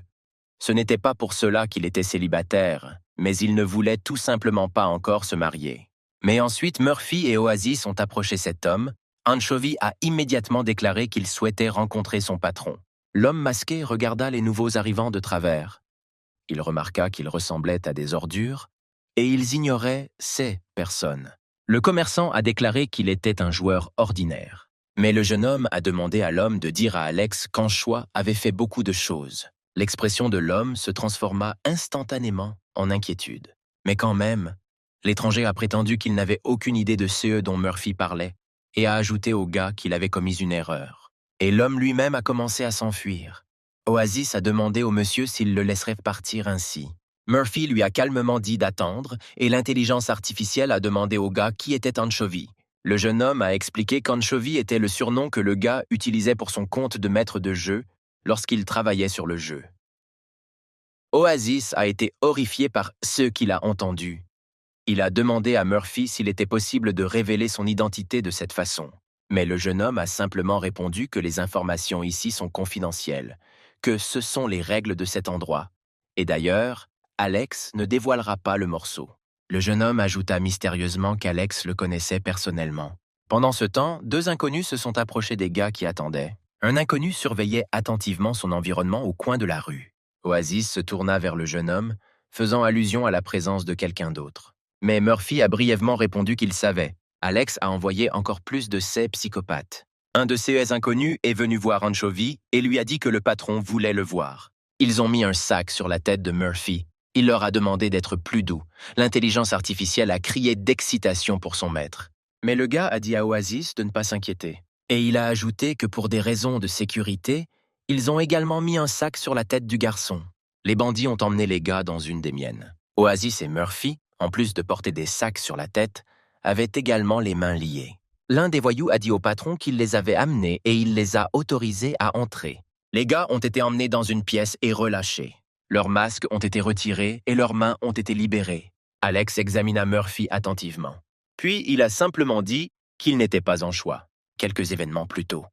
Ce n'était pas pour cela qu'il était célibataire, mais il ne voulait tout simplement pas encore se marier. Mais ensuite, Murphy et Oasis ont approché cet homme. Anchovy a immédiatement déclaré qu'il souhaitait rencontrer son patron. L'homme masqué regarda les nouveaux arrivants de travers. Il remarqua qu'ils ressemblaient à des ordures, et ils ignoraient ces personnes. Le commerçant a déclaré qu'il était un joueur ordinaire. Mais le jeune homme a demandé à l'homme de dire à Alex qu'Anchois avait fait beaucoup de choses. L'expression de l'homme se transforma instantanément en inquiétude. Mais quand même, l'étranger a prétendu qu'il n'avait aucune idée de ce dont Murphy parlait et a ajouté au gars qu'il avait commis une erreur. Et l'homme lui-même a commencé à s'enfuir. Oasis a demandé au monsieur s'il le laisserait partir ainsi. Murphy lui a calmement dit d'attendre et l'intelligence artificielle a demandé au gars qui était Anchovy. Le jeune homme a expliqué qu'Anchovy était le surnom que le gars utilisait pour son compte de maître de jeu lorsqu'il travaillait sur le jeu. Oasis a été horrifié par ce qu'il a entendu. Il a demandé à Murphy s'il était possible de révéler son identité de cette façon. Mais le jeune homme a simplement répondu que les informations ici sont confidentielles, que ce sont les règles de cet endroit. Et d'ailleurs, Alex ne dévoilera pas le morceau. Le jeune homme ajouta mystérieusement qu'Alex le connaissait personnellement. Pendant ce temps, 2 inconnus se sont approchés des gars qui attendaient. Un inconnu surveillait attentivement son environnement au coin de la rue. Oasis se tourna vers le jeune homme, faisant allusion à la présence de quelqu'un d'autre. Mais Murphy a brièvement répondu qu'il savait. Alex a envoyé encore plus de ces psychopathes. Un de ces inconnus est venu voir Anchovy et lui a dit que le patron voulait le voir. Ils ont mis un sac sur la tête de Murphy. Il leur a demandé d'être plus doux. L'intelligence artificielle a crié d'excitation pour son maître. Mais le gars a dit à Oasis de ne pas s'inquiéter. Et il a ajouté que pour des raisons de sécurité, ils ont également mis un sac sur la tête du garçon. Les bandits ont emmené les gars dans une des miennes. Oasis et Murphy, en plus de porter des sacs sur la tête, avaient également les mains liées. L'un des voyous a dit au patron qu'il les avait amenés et il les a autorisés à entrer. Les gars ont été emmenés dans une pièce et relâchés. Leurs masques ont été retirés et leurs mains ont été libérées. Alex examina Murphy attentivement. Puis il a simplement dit qu'il n'était pas en choix, quelques événements plus tôt,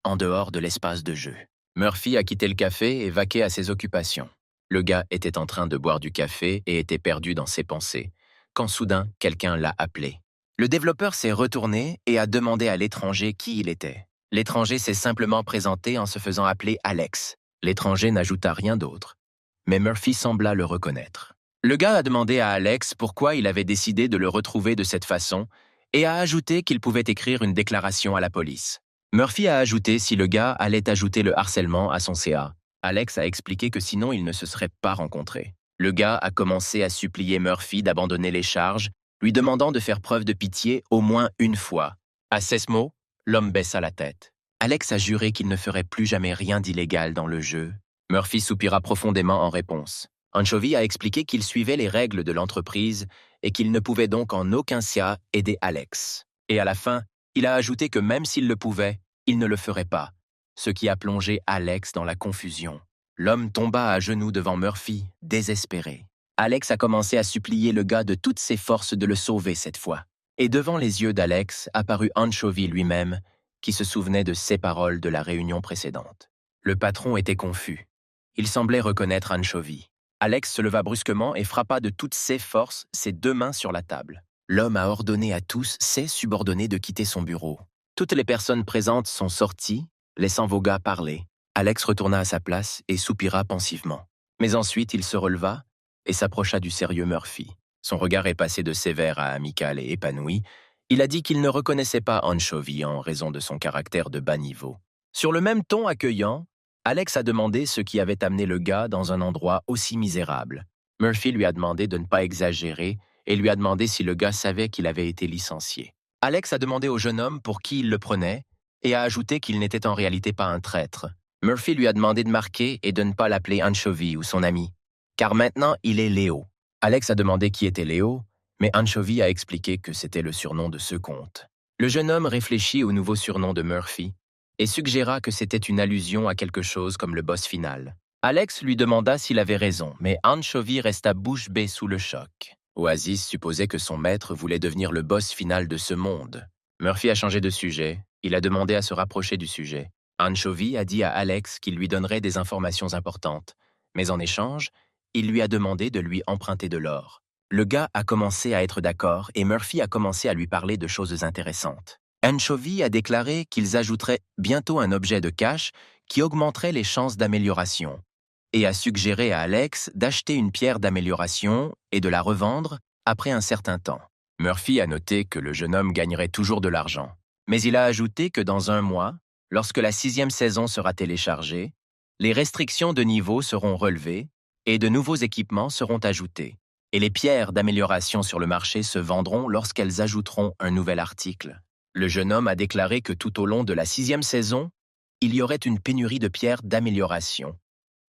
en dehors de l'espace de jeu. Murphy a quitté le café et vaqué à ses occupations. Le gars était en train de boire du café et était perdu dans ses pensées, quand soudain quelqu'un l'a appelé. Le développeur s'est retourné et a demandé à l'étranger qui il était. L'étranger s'est simplement présenté en se faisant appeler Alex. L'étranger n'ajouta rien d'autre, mais Murphy sembla le reconnaître. Le gars a demandé à Alex pourquoi il avait décidé de le retrouver de cette façon et a ajouté qu'il pouvait écrire une déclaration à la police. Murphy a ajouté si le gars allait ajouter le harcèlement à son CA. Alex a expliqué que sinon ils ne se seraient pas rencontrés. Le gars a commencé à supplier Murphy d'abandonner les charges, lui demandant de faire preuve de pitié au moins une fois. À ces mots, l'homme baissa la tête. Alex a juré qu'il ne ferait plus jamais rien d'illégal dans le jeu. Murphy soupira profondément en réponse. Anchovy a expliqué qu'il suivait les règles de l'entreprise et qu'il ne pouvait donc en aucun cas aider Alex. Et à la fin, il a ajouté que même s'il le pouvait, il ne le ferait pas, ce qui a plongé Alex dans la confusion. L'homme tomba à genoux devant Murphy, désespéré. Alex a commencé à supplier le gars de toutes ses forces de le sauver cette fois. Et devant les yeux d'Alex apparut Anchovy lui-même, qui se souvenait de ses paroles de la réunion précédente. Le patron était confus. Il semblait reconnaître Anchovy. Alex se leva brusquement et frappa de toutes ses forces ses deux mains sur la table. L'homme a ordonné à tous ses subordonnés de quitter son bureau. Toutes les personnes présentes sont sorties, laissant vos gars parler. Alex retourna à sa place et soupira pensivement. Mais ensuite, il se releva et s'approcha du sérieux Murphy. Son regard est passé de sévère à amical et épanoui. Il a dit qu'il ne reconnaissait pas Anchovy en raison de son caractère de bas niveau. Sur le même ton accueillant, Alex a demandé ce qui avait amené le gars dans un endroit aussi misérable. Murphy lui a demandé de ne pas exagérer et lui a demandé si le gars savait qu'il avait été licencié. Alex a demandé au jeune homme pour qui il le prenait et a ajouté qu'il n'était en réalité pas un traître. Murphy lui a demandé de marquer et de ne pas l'appeler Anchovy ou son ami, car maintenant il est Léo. Alex a demandé qui était Léo, mais Anchovy a expliqué que c'était le surnom de ce comte. Le jeune homme réfléchit au nouveau surnom de Murphy et suggéra que c'était une allusion à quelque chose comme le boss final. Alex lui demanda s'il avait raison, mais Anchovy resta bouche bée sous le choc. Oasis supposait que son maître voulait devenir le boss final de ce monde. Murphy a changé de sujet, il a demandé à se rapprocher du sujet. Anchovy a dit à Alex qu'il lui donnerait des informations importantes, mais en échange, il lui a demandé de lui emprunter de l'or. Le gars a commencé à être d'accord et Murphy a commencé à lui parler de choses intéressantes. Anchovy a déclaré qu'ils ajouteraient bientôt un objet de cash qui augmenterait les chances d'amélioration et a suggéré à Alex d'acheter une pierre d'amélioration et de la revendre après un certain temps. Murphy a noté que le jeune homme gagnerait toujours de l'argent, mais il a ajouté que dans un mois, lorsque la 6e saison sera téléchargée, les restrictions de niveau seront relevées et de nouveaux équipements seront ajoutés, et les pierres d'amélioration sur le marché se vendront lorsqu'elles ajouteront un nouvel article. Le jeune homme a déclaré que tout au long de la 6e saison, il y aurait une pénurie de pierres d'amélioration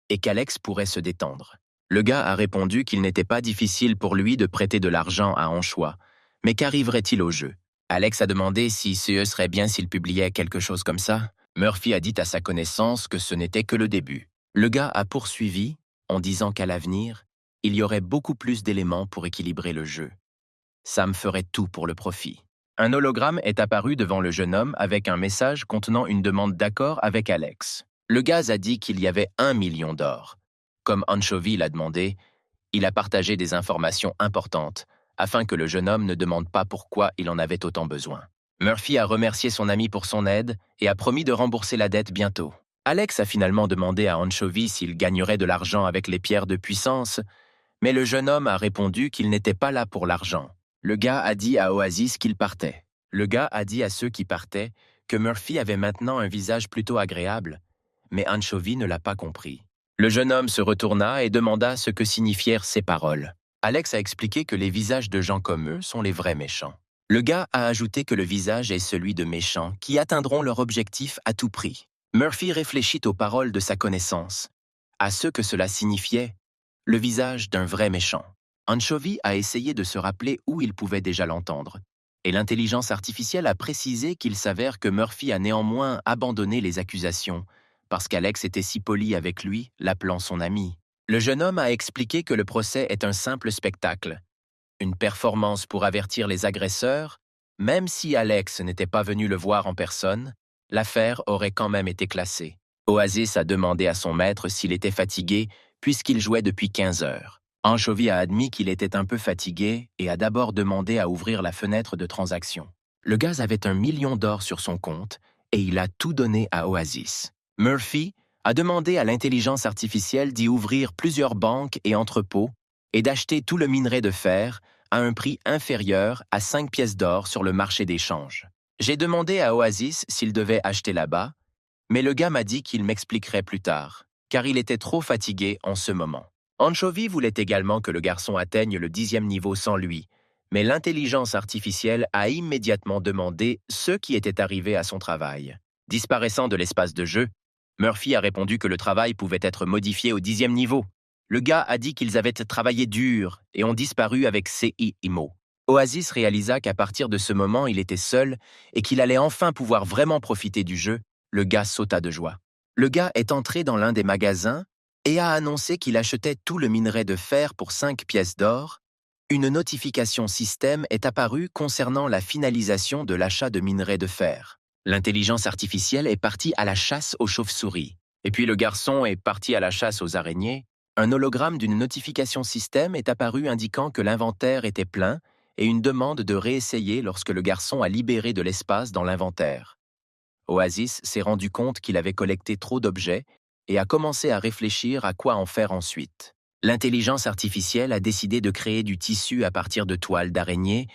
et qu'Alex pourrait se détendre. Le gars a répondu qu'il n'était pas difficile pour lui de prêter de l'argent à Anchois, mais qu'arriverait-il au jeu? Alex a demandé si ce serait bien s'il publiait quelque chose comme ça. Murphy a dit à sa connaissance que ce n'était que le début. Le gars a poursuivi en disant qu'à l'avenir, il y aurait beaucoup plus d'éléments pour équilibrer le jeu. Sam ferait tout pour le profit. Un hologramme est apparu devant le jeune homme avec un message contenant une demande d'accord avec Alex. Le gaz a dit qu'il y avait 1 million d'or. Comme Anchovy l'a demandé, il a partagé des informations importantes afin que le jeune homme ne demande pas pourquoi il en avait autant besoin. Murphy a remercié son ami pour son aide et a promis de rembourser la dette bientôt. Alex a finalement demandé à Anchovy s'il gagnerait de l'argent avec les pierres de puissance, mais le jeune homme a répondu qu'il n'était pas là pour l'argent. Le gars a dit à Oasis qu'il partait. Le gars a dit à ceux qui partaient que Murphy avait maintenant un visage plutôt agréable, mais Anchovy ne l'a pas compris. Le jeune homme se retourna et demanda ce que signifièrent ces paroles. Alex a expliqué que les visages de gens comme eux sont les vrais méchants. Le gars a ajouté que le visage est celui de méchants qui atteindront leur objectif à tout prix. Murphy réfléchit aux paroles de sa connaissance, à ce que cela signifiait, le visage d'un vrai méchant. Anchovy a essayé de se rappeler où il pouvait déjà l'entendre, et l'intelligence artificielle a précisé qu'il s'avère que Murphy a néanmoins abandonné les accusations, parce qu'Alex était si poli avec lui, l'appelant son ami. Le jeune homme a expliqué que le procès est un simple spectacle, une performance pour avertir les agresseurs. Même si Alex n'était pas venu le voir en personne, l'affaire aurait quand même été classée. Oasis a demandé à son maître s'il était fatigué, puisqu'il jouait depuis 15 heures. Anchovy a admis qu'il était un peu fatigué et a d'abord demandé à ouvrir la fenêtre de transaction. Le gars avait $1 million sur son compte et il a tout donné à Oasis. Murphy a demandé à l'intelligence artificielle d'y ouvrir plusieurs banques et entrepôts et d'acheter tout le minerai de fer à un prix inférieur à 5 pièces d'or sur le marché d'échange. J'ai demandé à Oasis s'il devait acheter là-bas, mais le gars m'a dit qu'il m'expliquerait plus tard, car il était trop fatigué en ce moment. Anchovy voulait également que le garçon atteigne le 10e niveau sans lui, mais l'intelligence artificielle a immédiatement demandé ce qui était arrivé à son travail. Disparaissant de l'espace de jeu, Murphy a répondu que le travail pouvait être modifié au 10e niveau. Le gars a dit qu'ils avaient travaillé dur et ont disparu avec CIMO. Oasis réalisa qu'à partir de ce moment, il était seul et qu'il allait enfin pouvoir vraiment profiter du jeu. Le gars sauta de joie. Le gars est entré dans l'un des magasins et a annoncé qu'il achetait tout le minerai de fer pour 5 pièces d'or. Une notification système est apparue concernant la finalisation de l'achat de minerai de fer. L'intelligence artificielle est partie à la chasse aux chauves-souris. Et puis le garçon est parti à la chasse aux araignées. Un hologramme d'une notification système est apparu indiquant que l'inventaire était plein et une demande de réessayer lorsque le garçon a libéré de l'espace dans l'inventaire. Oasis s'est rendu compte qu'il avait collecté trop d'objets et a commencé à réfléchir à quoi en faire ensuite. L'intelligence artificielle a décidé de créer du tissu à partir de toiles d'araignée.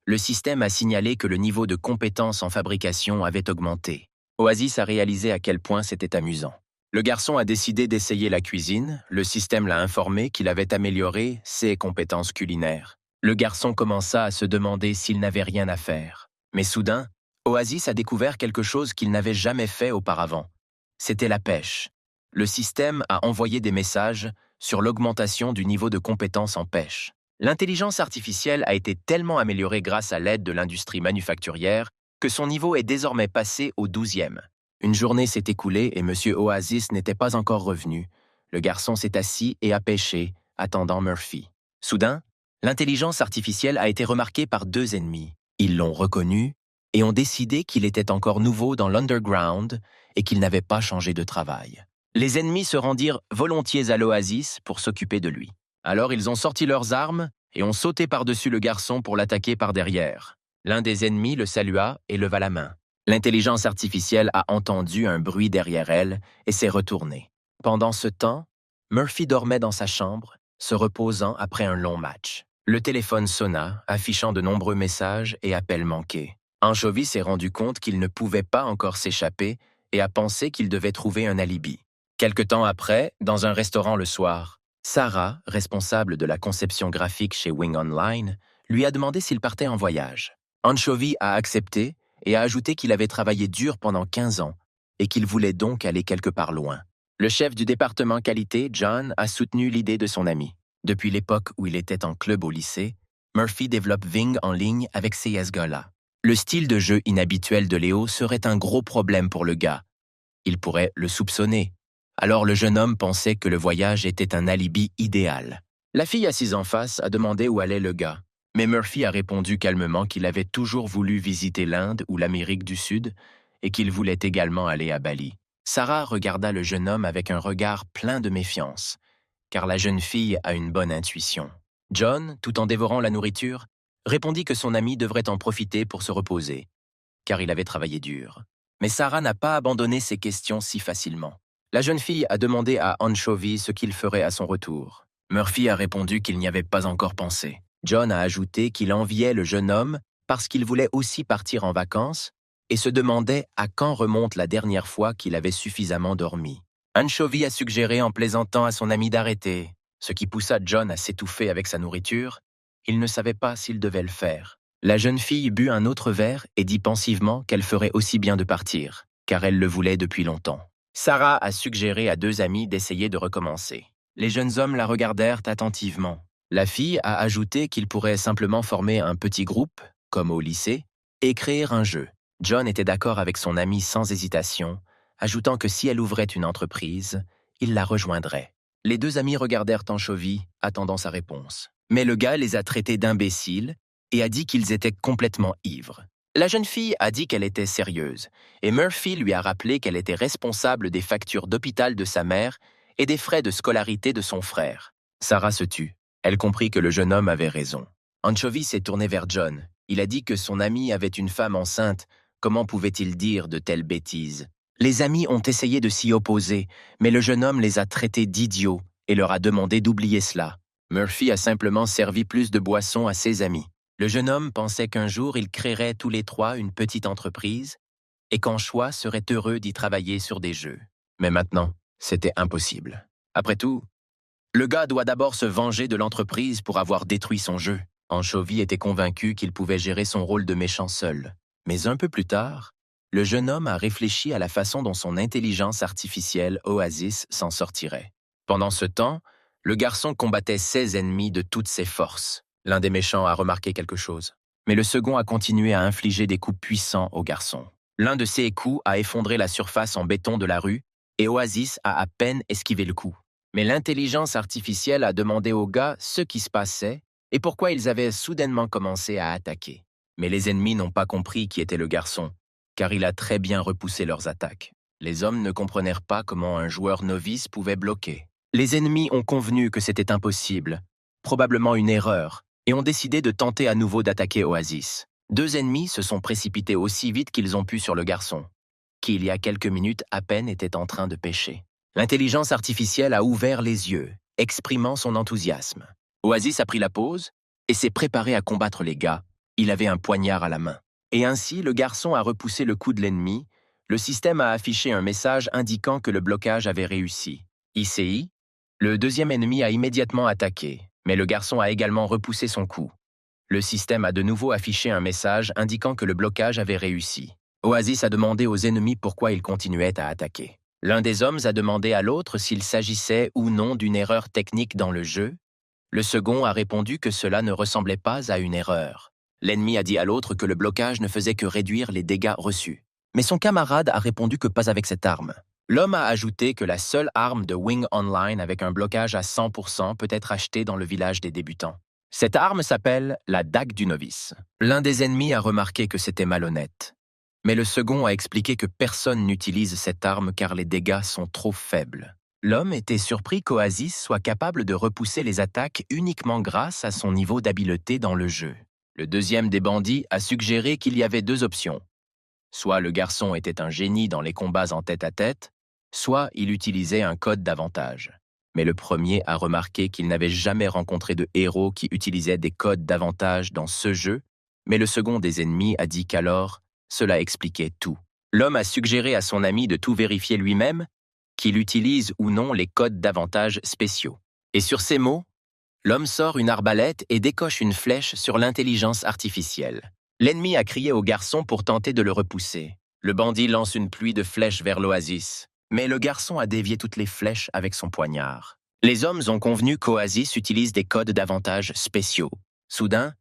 Le système a signalé que le niveau de compétence en fabrication avait augmenté. Oasis a réalisé à quel point c'était amusant. Le garçon a décidé d'essayer la cuisine. Le système l'a informé qu'il avait amélioré ses compétences culinaires. Le garçon commença à se demander s'il n'avait rien à faire. Mais soudain, Oasis a découvert quelque chose qu'il n'avait jamais fait auparavant. C'était la pêche. Le système a envoyé des messages sur l'augmentation du niveau de compétence en pêche. L'intelligence artificielle a été tellement améliorée grâce à l'aide de l'industrie manufacturière que son niveau est désormais passé au 12e. Une journée s'est écoulée et M. Oasis n'était pas encore revenu. Le garçon s'est assis et a pêché, attendant Murphy. Soudain, l'intelligence artificielle a été remarquée par 2 ennemis. Ils l'ont reconnu et ont décidé qu'il était encore nouveau dans l'underground et qu'il n'avait pas changé de travail. Les ennemis se rendirent volontiers à l'Oasis pour s'occuper de lui. Alors ils ont sorti leurs armes et ont sauté par-dessus le garçon pour l'attaquer par derrière. L'un des ennemis le salua et leva la main. L'intelligence artificielle a entendu un bruit derrière elle et s'est retournée. Pendant ce temps, Murphy dormait dans sa chambre, se reposant après un long match. Le téléphone sonna, affichant de nombreux messages et appels manqués. Anchovy s'est rendu compte qu'il ne pouvait pas encore s'échapper et a pensé qu'il devait trouver un alibi. Quelque temps après, dans un restaurant le soir, Sarah, responsable de la conception graphique chez Wing Online, lui a demandé s'il partait en voyage. Anchovy a accepté et a ajouté qu'il avait travaillé dur pendant 15 ans et qu'il voulait donc aller quelque part loin. Le chef du département qualité, John, a soutenu l'idée de son ami. Depuis l'époque où il était en club au lycée, Murphy développe Ving en ligne avec ces gars-là. Le style de jeu inhabituel de Léo serait un gros problème pour le gars. Il pourrait le soupçonner. Alors le jeune homme pensait que le voyage était un alibi idéal. La fille assise en face a demandé où allait le gars. Mais Murphy a répondu calmement qu'il avait toujours voulu visiter l'Inde ou l'Amérique du Sud et qu'il voulait également aller à Bali. Sarah regarda le jeune homme avec un regard plein de méfiance, car la jeune fille a une bonne intuition. John, tout en dévorant la nourriture, répondit que son ami devrait en profiter pour se reposer, car il avait travaillé dur. Mais Sarah n'a pas abandonné ses questions si facilement. La jeune fille a demandé à Anchovy ce qu'il ferait à son retour. Murphy a répondu qu'il n'y avait pas encore pensé. John a ajouté qu'il enviait le jeune homme parce qu'il voulait aussi partir en vacances et se demandait à quand remonte la dernière fois qu'il avait suffisamment dormi. Anchovy a suggéré en plaisantant à son ami d'arrêter, ce qui poussa John à s'étouffer avec sa nourriture. Il ne savait pas s'il devait le faire. La jeune fille but un autre verre et dit pensivement qu'elle ferait aussi bien de partir, car elle le voulait depuis longtemps. Sarah a suggéré à deux amis d'essayer de recommencer. Les jeunes hommes la regardèrent attentivement. La fille a ajouté qu'ils pourraient simplement former un petit groupe, comme au lycée, et créer un jeu. John était d'accord avec son ami sans hésitation, ajoutant que si elle ouvrait une entreprise, il la rejoindrait. Les deux amis regardèrent Anchovy, attendant sa réponse. Mais le gars les a traités d'imbéciles et a dit qu'ils étaient complètement ivres. La jeune fille a dit qu'elle était sérieuse, et Murphy lui a rappelé qu'elle était responsable des factures d'hôpital de sa mère et des frais de scolarité de son frère. Sarah se tut. Elle comprit que le jeune homme avait raison. Anchovy s'est tourné vers John. Il a dit que son ami avait une femme enceinte. Comment pouvait-il dire de telles bêtises? Les amis ont essayé de s'y opposer, mais le jeune homme les a traités d'idiots et leur a demandé d'oublier cela. Murphy a simplement servi plus de boissons à ses amis. Le jeune homme pensait qu'un jour ils créeraient tous les trois une petite entreprise et qu'Anchois serait heureux d'y travailler sur des jeux. Mais maintenant, c'était impossible. Après tout, le gars doit d'abord se venger de l'entreprise pour avoir détruit son jeu. Anchovy était convaincu qu'il pouvait gérer son rôle de méchant seul. Mais un peu plus tard, le jeune homme a réfléchi à la façon dont son intelligence artificielle Oasis s'en sortirait. Pendant ce temps, le garçon combattait ses ennemis de toutes ses forces. L'un des méchants a remarqué quelque chose, mais le second a continué à infliger des coups puissants au garçon. L'un de ces coups a effondré la surface en béton de la rue et Oasis a à peine esquivé le coup. Mais l'intelligence artificielle a demandé aux gars ce qui se passait et pourquoi ils avaient soudainement commencé à attaquer. Mais les ennemis n'ont pas compris qui était le garçon, car il a très bien repoussé leurs attaques. Les hommes ne comprenèrent pas comment un joueur novice pouvait bloquer. Les ennemis ont convenu que c'était impossible, probablement une erreur, et ont décidé de tenter à nouveau d'attaquer Oasis. Deux ennemis se sont précipités aussi vite qu'ils ont pu sur le garçon, qui il y a quelques minutes à peine était en train de pêcher. L'intelligence artificielle a ouvert les yeux, exprimant son enthousiasme. Oasis a pris la pause et s'est préparé à combattre les gars. Il avait un poignard à la main. Et ainsi, le garçon a repoussé le coup de l'ennemi. Le système a affiché un message indiquant que le blocage avait réussi. ICI, le deuxième ennemi a immédiatement attaqué, mais le garçon a également repoussé son coup. Le système a de nouveau affiché un message indiquant que le blocage avait réussi. Oasis a demandé aux ennemis pourquoi ils continuaient à attaquer. L'un des hommes a demandé à l'autre s'il s'agissait ou non d'une erreur technique dans le jeu. Le second a répondu que cela ne ressemblait pas à une erreur. L'ennemi a dit à l'autre que le blocage ne faisait que réduire les dégâts reçus. Mais son camarade a répondu que pas avec cette arme. L'homme a ajouté que la seule arme de Wing Online avec un blocage à 100% peut être achetée dans le village des débutants. Cette arme s'appelle la dague du novice. L'un des ennemis a remarqué que c'était malhonnête. Mais le second a expliqué que personne n'utilise cette arme car les dégâts sont trop faibles. L'homme était surpris qu'Oasis soit capable de repousser les attaques uniquement grâce à son niveau d'habileté dans le jeu. Le deuxième des bandits a suggéré qu'il y avait deux options. Soit le garçon était un génie dans les combats en tête-à-tête, soit il utilisait un code d'avantage. Mais le premier a remarqué qu'il n'avait jamais rencontré de héros qui utilisait des codes d'avantage dans ce jeu, mais le second des ennemis a dit qu'alors, cela expliquait tout. L'homme a suggéré à son ami de tout vérifier lui-même, qu'il utilise ou non les codes d'avantage spéciaux. Et sur ces mots, l'homme sort une arbalète et décoche une flèche sur l'intelligence artificielle. L'ennemi a crié au garçon pour tenter de le repousser. Le bandit lance une pluie de flèches vers l'Oasis, mais le garçon a dévié toutes les flèches avec son poignard. Les hommes ont convenu qu'Oasis utilise des codes d'avantage spéciaux. Soudain,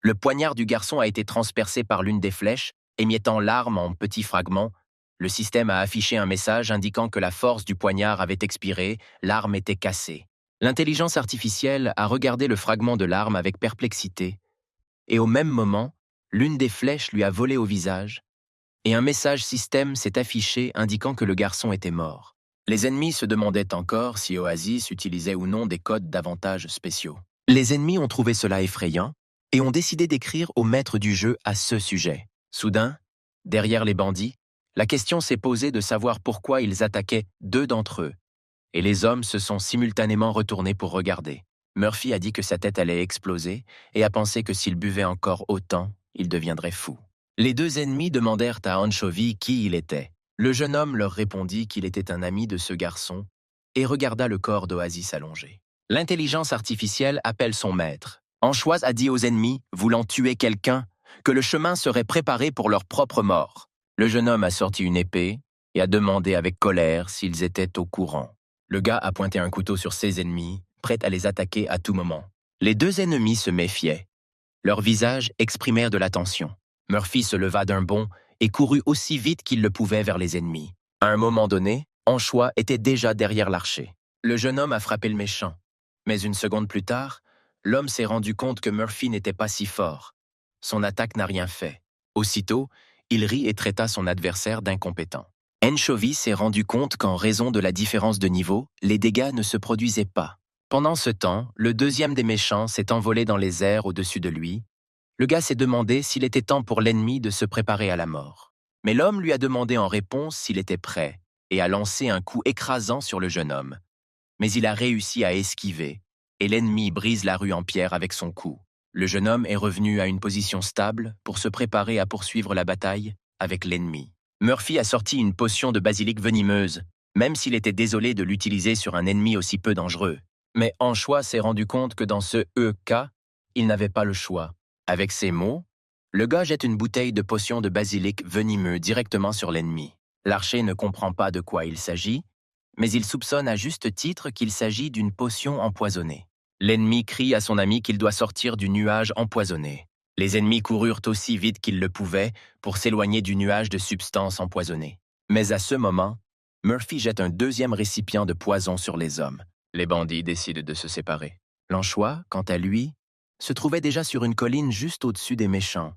le poignard du garçon a été transpercé par l'une des flèches, émiettant l'arme en petits fragments. Le système a affiché un message indiquant que la force du poignard avait expiré, l'arme était cassée. L'intelligence artificielle a regardé le fragment de l'arme avec perplexité, et au même moment, l'une des flèches lui a volé au visage, et un message système s'est affiché indiquant que le garçon était mort. Les ennemis se demandaient encore si Oasis utilisait ou non des codes d'avantage spéciaux. Les ennemis ont trouvé cela effrayant et ont décidé d'écrire au maître du jeu à ce sujet. Soudain, derrière les bandits, la question s'est posée de savoir pourquoi ils attaquaient deux d'entre eux, et les hommes se sont simultanément retournés pour regarder. Murphy a dit que sa tête allait exploser et a pensé que s'il buvait encore autant, il deviendrait fou. Les deux ennemis demandèrent à Anchovy qui il était. Le jeune homme leur répondit qu'il était un ami de ce garçon et regarda le corps d'Oasis allongé. L'intelligence artificielle appelle son maître. Anchoise a dit aux ennemis, voulant tuer quelqu'un, que le chemin serait préparé pour leur propre mort. Le jeune homme a sorti une épée et a demandé avec colère s'ils étaient au courant. Le gars a pointé un couteau sur ses ennemis, prêt à les attaquer à tout moment. Les deux ennemis se méfiaient. Leurs visages exprimèrent de la tension. Murphy se leva d'un bond et courut aussi vite qu'il le pouvait vers les ennemis. À un moment donné, Anchois était déjà derrière l'archer. Le jeune homme a frappé le méchant. Mais une seconde plus tard, l'homme s'est rendu compte que Murphy n'était pas si fort. Son attaque n'a rien fait. Aussitôt, il rit et traita son adversaire d'incompétent. Anchovy s'est rendu compte qu'en raison de la différence de niveau, les dégâts ne se produisaient pas. Pendant ce temps, le deuxième des méchants s'est envolé dans les airs au-dessus de lui. Le gars s'est demandé s'il était temps pour l'ennemi de se préparer à la mort. Mais l'homme lui a demandé en réponse s'il était prêt et a lancé un coup écrasant sur le jeune homme. Mais il a réussi à esquiver, et l'ennemi brise la rue en pierre avec son coup. Le jeune homme est revenu à une position stable pour se préparer à poursuivre la bataille avec l'ennemi. Murphy a sorti une potion de basilic venimeuse, même s'il était désolé de l'utiliser sur un ennemi aussi peu dangereux. Mais Anchois s'est rendu compte que dans ce cas, il n'avait pas le choix. Avec ces mots, le gars jette une bouteille de potion de basilic venimeux directement sur l'ennemi. L'archer ne comprend pas de quoi il s'agit, mais il soupçonne à juste titre qu'il s'agit d'une potion empoisonnée. L'ennemi crie à son ami qu'il doit sortir du nuage empoisonné. Les ennemis coururent aussi vite qu'ils le pouvaient pour s'éloigner du nuage de substances empoisonnées. Mais à ce moment, Murphy jette un deuxième récipient de poison sur les hommes. Les bandits décident de se séparer. L'Anchois, quant à lui, se trouvait déjà sur une colline juste au-dessus des méchants.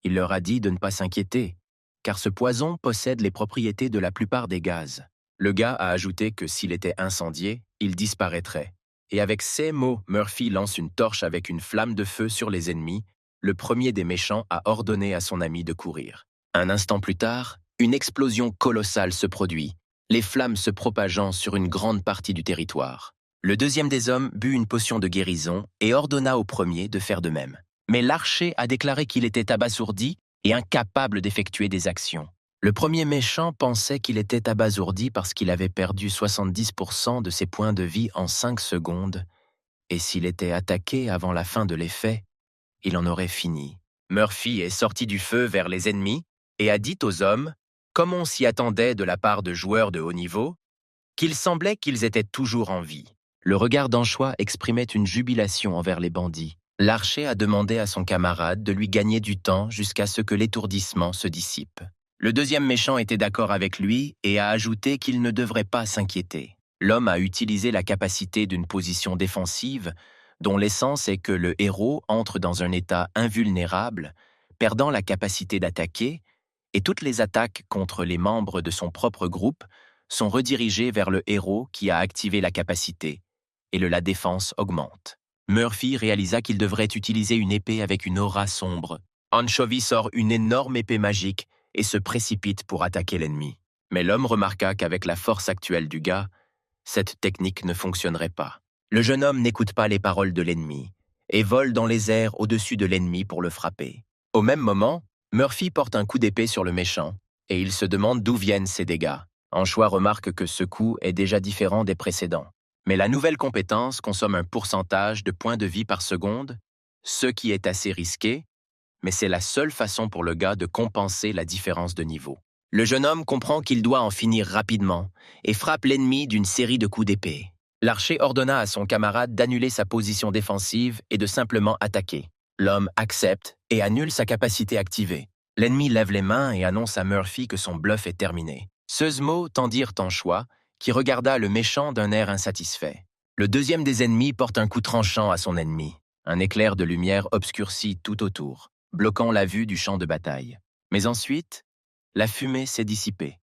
Il leur a dit de ne pas s'inquiéter, car ce poison possède les propriétés de la plupart des gaz. Le gars a ajouté que s'il était incendié, il disparaîtrait. Et avec ces mots, Murphy lance une torche avec une flamme de feu sur les ennemis. Le premier des méchants a ordonné à son ami de courir. Un instant plus tard, une explosion colossale se produit, les flammes se propageant sur une grande partie du territoire. Le deuxième des hommes but une potion de guérison et ordonna au premier de faire de même. Mais l'archer a déclaré qu'il était abasourdi et incapable d'effectuer des actions. Le premier méchant pensait qu'il était abasourdi parce qu'il avait perdu 70% de ses points de vie en 5 secondes, et s'il était attaqué avant la fin de l'effet, il en aurait fini. Murphy est sorti du feu vers les ennemis et a dit aux hommes, comme on s'y attendait de la part de joueurs de haut niveau, qu'il semblait qu'ils étaient toujours en vie. Le regard d'Anchois exprimait une jubilation envers les bandits. L'archer a demandé à son camarade de lui gagner du temps jusqu'à ce que l'étourdissement se dissipe. Le deuxième méchant était d'accord avec lui et a ajouté qu'il ne devrait pas s'inquiéter. L'homme a utilisé la capacité d'une position défensive, dont l'essence est que le héros entre dans un état invulnérable, perdant la capacité d'attaquer, et toutes les attaques contre les membres de son propre groupe sont redirigées vers le héros qui a activé la capacité, et la défense augmente. Murphy réalisa qu'il devrait utiliser une épée avec une aura sombre. Anchovy sort une énorme épée magique et se précipite pour attaquer l'ennemi. Mais l'homme remarqua qu'avec la force actuelle du gars, cette technique ne fonctionnerait pas. Le jeune homme n'écoute pas les paroles de l'ennemi et vole dans les airs au-dessus de l'ennemi pour le frapper. Au même moment, Murphy porte un coup d'épée sur le méchant et il se demande d'où viennent ces dégâts. Anchois remarque que ce coup est déjà différent des précédents. Mais la nouvelle compétence consomme un pourcentage de points de vie par seconde, ce qui est assez risqué, mais c'est la seule façon pour le gars de compenser la différence de niveau. Le jeune homme comprend qu'il doit en finir rapidement et frappe l'ennemi d'une série de coups d'épée. L'archer ordonna à son camarade d'annuler sa position défensive et de simplement attaquer. L'homme accepte et annule sa capacité activée. L'ennemi lève les mains et annonce à Murphy que son bluff est terminé. Ces mots tendirent Anchois, qui regarda le méchant d'un air insatisfait. Le deuxième des ennemis porte un coup tranchant à son ennemi. Un éclair de lumière obscurcit tout autour, bloquant la vue du champ de bataille. Mais ensuite, la fumée s'est dissipée,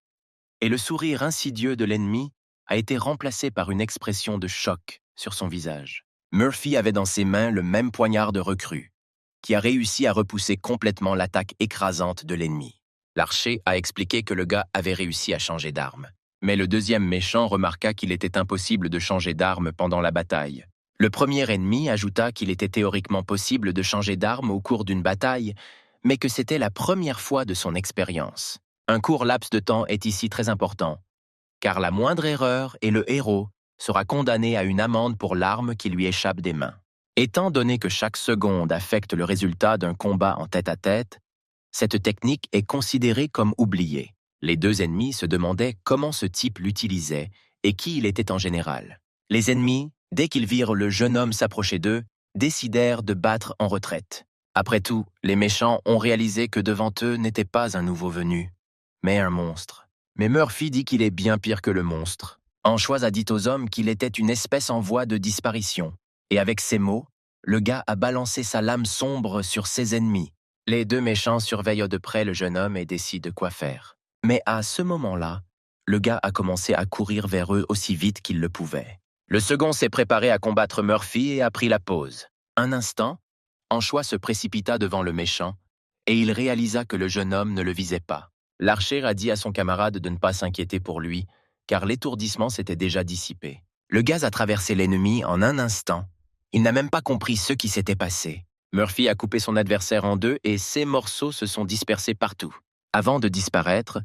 et le sourire insidieux de l'ennemi a été remplacé par une expression de choc sur son visage. Murphy avait dans ses mains le même poignard de recrue, qui a réussi à repousser complètement l'attaque écrasante de l'ennemi. L'archer a expliqué que le gars avait réussi à changer d'arme. Mais le deuxième méchant remarqua qu'il était impossible de changer d'arme pendant la bataille. Le premier ennemi ajouta qu'il était théoriquement possible de changer d'arme au cours d'une bataille, mais que c'était la première fois de son expérience. Un court laps de temps est ici très important, car la moindre erreur et le héros sera condamné à une amende pour l'arme qui lui échappe des mains. Étant donné que chaque seconde affecte le résultat d'un combat en tête-à-tête, cette technique est considérée comme oubliée. Les deux ennemis se demandaient comment ce type l'utilisait et qui il était en général. Les ennemis, dès qu'ils virent le jeune homme s'approcher d'eux, décidèrent de battre en retraite. Après tout, les méchants ont réalisé que devant eux n'était pas un nouveau venu, mais un monstre. Mais Murphy dit qu'il est bien pire que le monstre. Anchois a dit aux hommes qu'il était une espèce en voie de disparition. Et avec ces mots, le gars a balancé sa lame sombre sur ses ennemis. Les deux méchants surveillent de près le jeune homme et décident quoi faire. Mais à ce moment-là, le gars a commencé à courir vers eux aussi vite qu'il le pouvait. Le second s'est préparé à combattre Murphy et a pris la pause. Un instant, Anchois se précipita devant le méchant et il réalisa que le jeune homme ne le visait pas. L'archer a dit à son camarade de ne pas s'inquiéter pour lui, car l'étourdissement s'était déjà dissipé. Le gaz a traversé l'ennemi en un instant. Il n'a même pas compris ce qui s'était passé. Murphy a coupé son adversaire en deux et ses morceaux se sont dispersés partout. Avant de disparaître,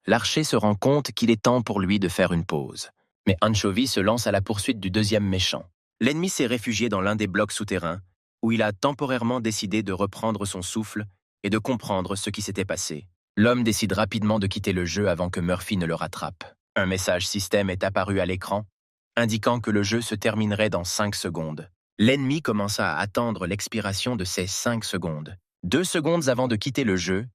l'archer se rend compte qu'il est temps pour lui de faire une pause. Mais Anchovy se lance à la poursuite du deuxième méchant. L'ennemi s'est réfugié dans l'un des blocs souterrains, où il a temporairement décidé de reprendre son souffle et de comprendre ce qui s'était passé. L'homme décide rapidement de quitter le jeu avant que Murphy ne le rattrape. Un message système est apparu à l'écran, indiquant que le jeu se terminerait dans 5 secondes. L'ennemi commença à attendre l'expiration de ces 5 secondes. 2 secondes avant de quitter le jeu,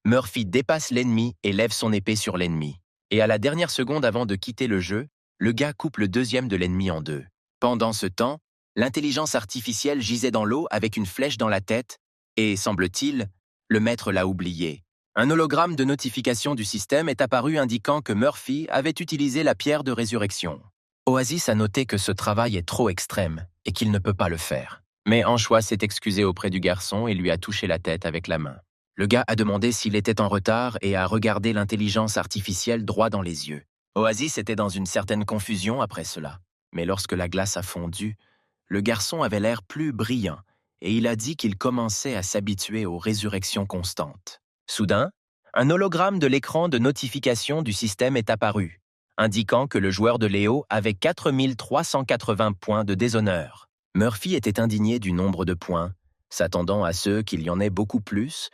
Murphy dépasse l'ennemi et lève son épée sur l'ennemi. Et à la dernière seconde avant de quitter le jeu, le gars coupe le deuxième de l'ennemi en deux. Pendant ce temps, l'intelligence artificielle gisait dans l'eau avec une flèche dans la tête et, semble-t-il, le maître l'a oublié. Un hologramme de notification du système est apparu indiquant que Murphy avait utilisé la pierre de résurrection. Oasis a noté que ce travail est trop extrême et qu'il ne peut pas le faire. Mais Anchois s'est excusé auprès du garçon et lui a touché la tête avec la main. Le gars a demandé s'il était en retard et a regardé l'intelligence artificielle droit dans les yeux. Oasis était dans une certaine confusion après cela. Mais lorsque la glace a fondu, le garçon avait l'air plus brillant et il a dit qu'il commençait à s'habituer aux résurrections constantes. Soudain, un hologramme de l'écran de notification du système est apparu, indiquant que le joueur de Léo avait 4380 points de déshonneur. Murphy était indigné du nombre de points, s'attendant à ce qu'il y en ait beaucoup plus,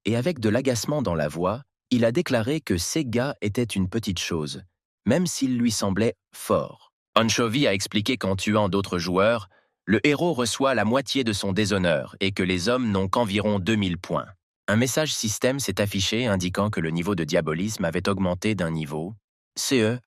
et avec de l'agacement dans la voix, il a déclaré que ces gars étaient une petite chose, même s'ils lui semblaient forts. Anchovy a expliqué qu'en tuant d'autres joueurs, le héros reçoit la moitié de son déshonneur et que les hommes n'ont qu'environ 2000 points. Un message système s'est affiché indiquant que le niveau de diabolisme avait augmenté d'un niveau,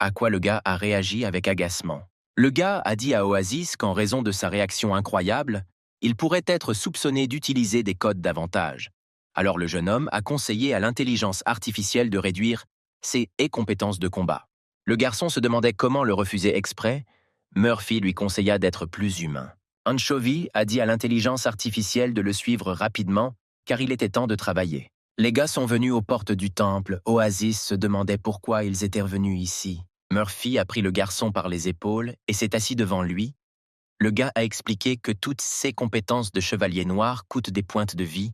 à quoi le gars a réagi avec agacement. Le gars a dit à Oasis qu'en raison de sa réaction incroyable, il pourrait être soupçonné d'utiliser des codes d'avantage. Alors le jeune homme a conseillé à l'intelligence artificielle de réduire ses compétences de combat. Le garçon se demandait comment le refuser exprès. Murphy lui conseilla d'être plus humain. Anchovy a dit à l'intelligence artificielle de le suivre rapidement, car il était temps de travailler. Les gars sont venus aux portes du temple. Oasis se demandait pourquoi ils étaient revenus ici. Murphy a pris le garçon par les épaules et s'est assis devant lui. Le gars a expliqué que toutes ses compétences de chevalier noir coûtent des points de vie.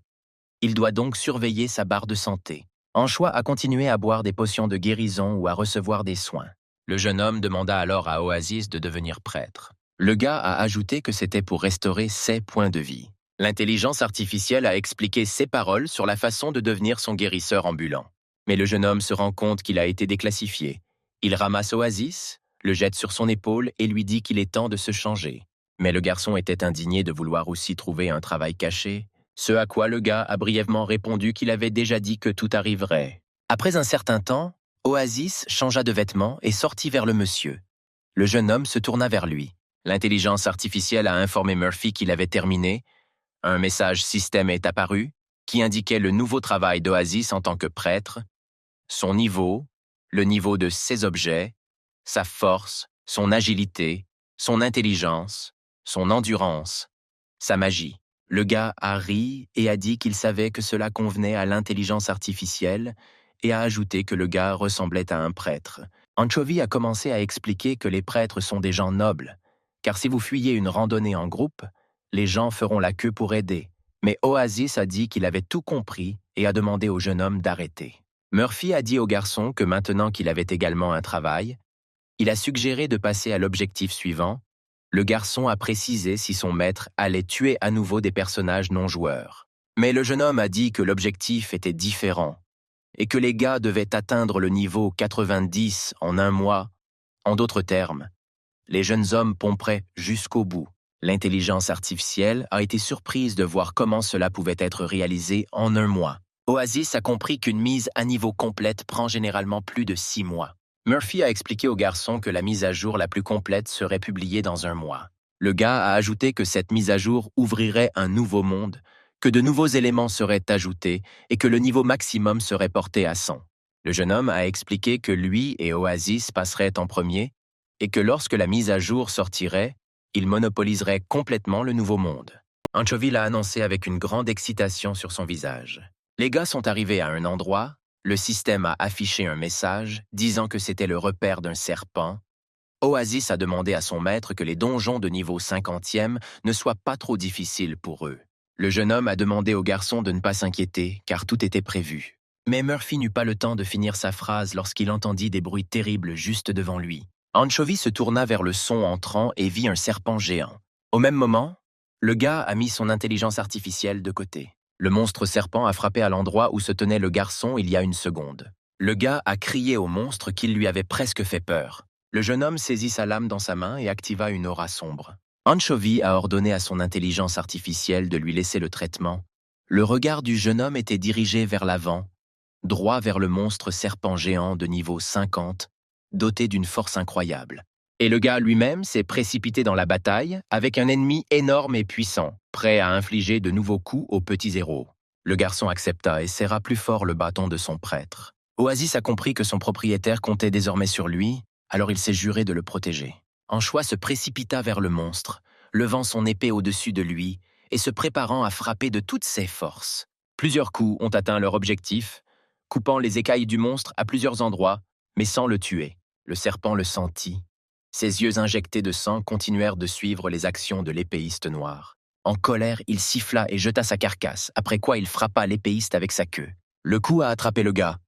Il doit donc surveiller sa barre de santé. Anchois a continué à boire des potions de guérison ou à recevoir des soins. Le jeune homme demanda alors à Oasis de devenir prêtre. Le gars a ajouté que c'était pour restaurer ses points de vie. L'intelligence artificielle a expliqué ses paroles sur la façon de devenir son guérisseur ambulant. Mais le jeune homme se rend compte qu'il a été déclassifié. Il ramasse Oasis, le jette sur son épaule et lui dit qu'il est temps de se changer. Mais le garçon était indigné de vouloir aussi trouver un travail caché, ce à quoi le gars a brièvement répondu qu'il avait déjà dit que tout arriverait. Après un certain temps, Oasis changea de vêtements et sortit vers le monsieur. Le jeune homme se tourna vers lui. L'intelligence artificielle a informé Murphy qu'il avait terminé. Un message système est apparu qui indiquait le nouveau travail d'Oasis en tant que prêtre, son niveau, le niveau de ses objets, sa force, son agilité, son intelligence, son endurance, sa magie. Le gars a ri et a dit qu'il savait que cela convenait à l'intelligence artificielle et a ajouté que le gars ressemblait à un prêtre. Anchovy a commencé à expliquer que les prêtres sont des gens nobles, car si vous fuyez une randonnée en groupe, les gens feront la queue pour aider. Mais Oasis a dit qu'il avait tout compris et a demandé au jeune homme d'arrêter. Murphy a dit au garçon que maintenant qu'il avait également un travail, il a suggéré de passer à l'objectif suivant, Le garçon a précisé si son maître allait tuer à nouveau des personnages non-joueurs. Mais le jeune homme a dit que l'objectif était différent et que les gars devaient atteindre le niveau 90 en un mois. En d'autres termes, les jeunes hommes pomperaient jusqu'au bout. L'intelligence artificielle a été surprise de voir comment cela pouvait être réalisé en un mois. Oasis a compris qu'une mise à niveau complète prend généralement plus de 6 mois. Murphy a expliqué au garçon que la mise à jour la plus complète serait publiée dans un mois. Le gars a ajouté que cette mise à jour ouvrirait un nouveau monde, que de nouveaux éléments seraient ajoutés et que le niveau maximum serait porté à 100. Le jeune homme a expliqué que lui et Oasis passeraient en premier et que lorsque la mise à jour sortirait, il monopoliserait complètement le nouveau monde. Anchovy l'a annoncé avec une grande excitation sur son visage. Les gars sont arrivés à un endroit, le système a affiché un message disant que c'était le repère d'un serpent. Oasis a demandé à son maître que les donjons de niveau 50e ne soient pas trop difficiles pour eux. Le jeune homme a demandé au garçon de ne pas s'inquiéter, car tout était prévu. Mais Murphy n'eut pas le temps de finir sa phrase lorsqu'il entendit des bruits terribles juste devant lui. Anchovy se tourna vers le son entrant et vit un serpent géant. Au même moment, le gars a mis son intelligence artificielle de côté. Le monstre serpent a frappé à l'endroit où se tenait le garçon il y a une seconde. Le gars a crié au monstre qu'il lui avait presque fait peur. Le jeune homme saisit sa lame dans sa main et activa une aura sombre. Anchovy a ordonné à son intelligence artificielle de lui laisser le traitement. Le regard du jeune homme était dirigé vers l'avant, droit vers le monstre serpent géant de niveau 50, doté d'une force incroyable. Et le gars lui-même s'est précipité dans la bataille avec un ennemi énorme et puissant, prêt à infliger de nouveaux coups aux petits héros. Le garçon accepta et serra plus fort le bâton de son prêtre. Oasis a compris que son propriétaire comptait désormais sur lui, alors il s'est juré de le protéger. Anchois se précipita vers le monstre, levant son épée au-dessus de lui et se préparant à frapper de toutes ses forces. Plusieurs coups ont atteint leur objectif, coupant les écailles du monstre à plusieurs endroits, mais sans le tuer. Le serpent le sentit. Ses yeux injectés de sang continuèrent de suivre les actions de l'épéiste noir. En colère, il siffla et jeta sa carcasse, après quoi il frappa l'épéiste avec sa queue. Le coup a attrapé le gars,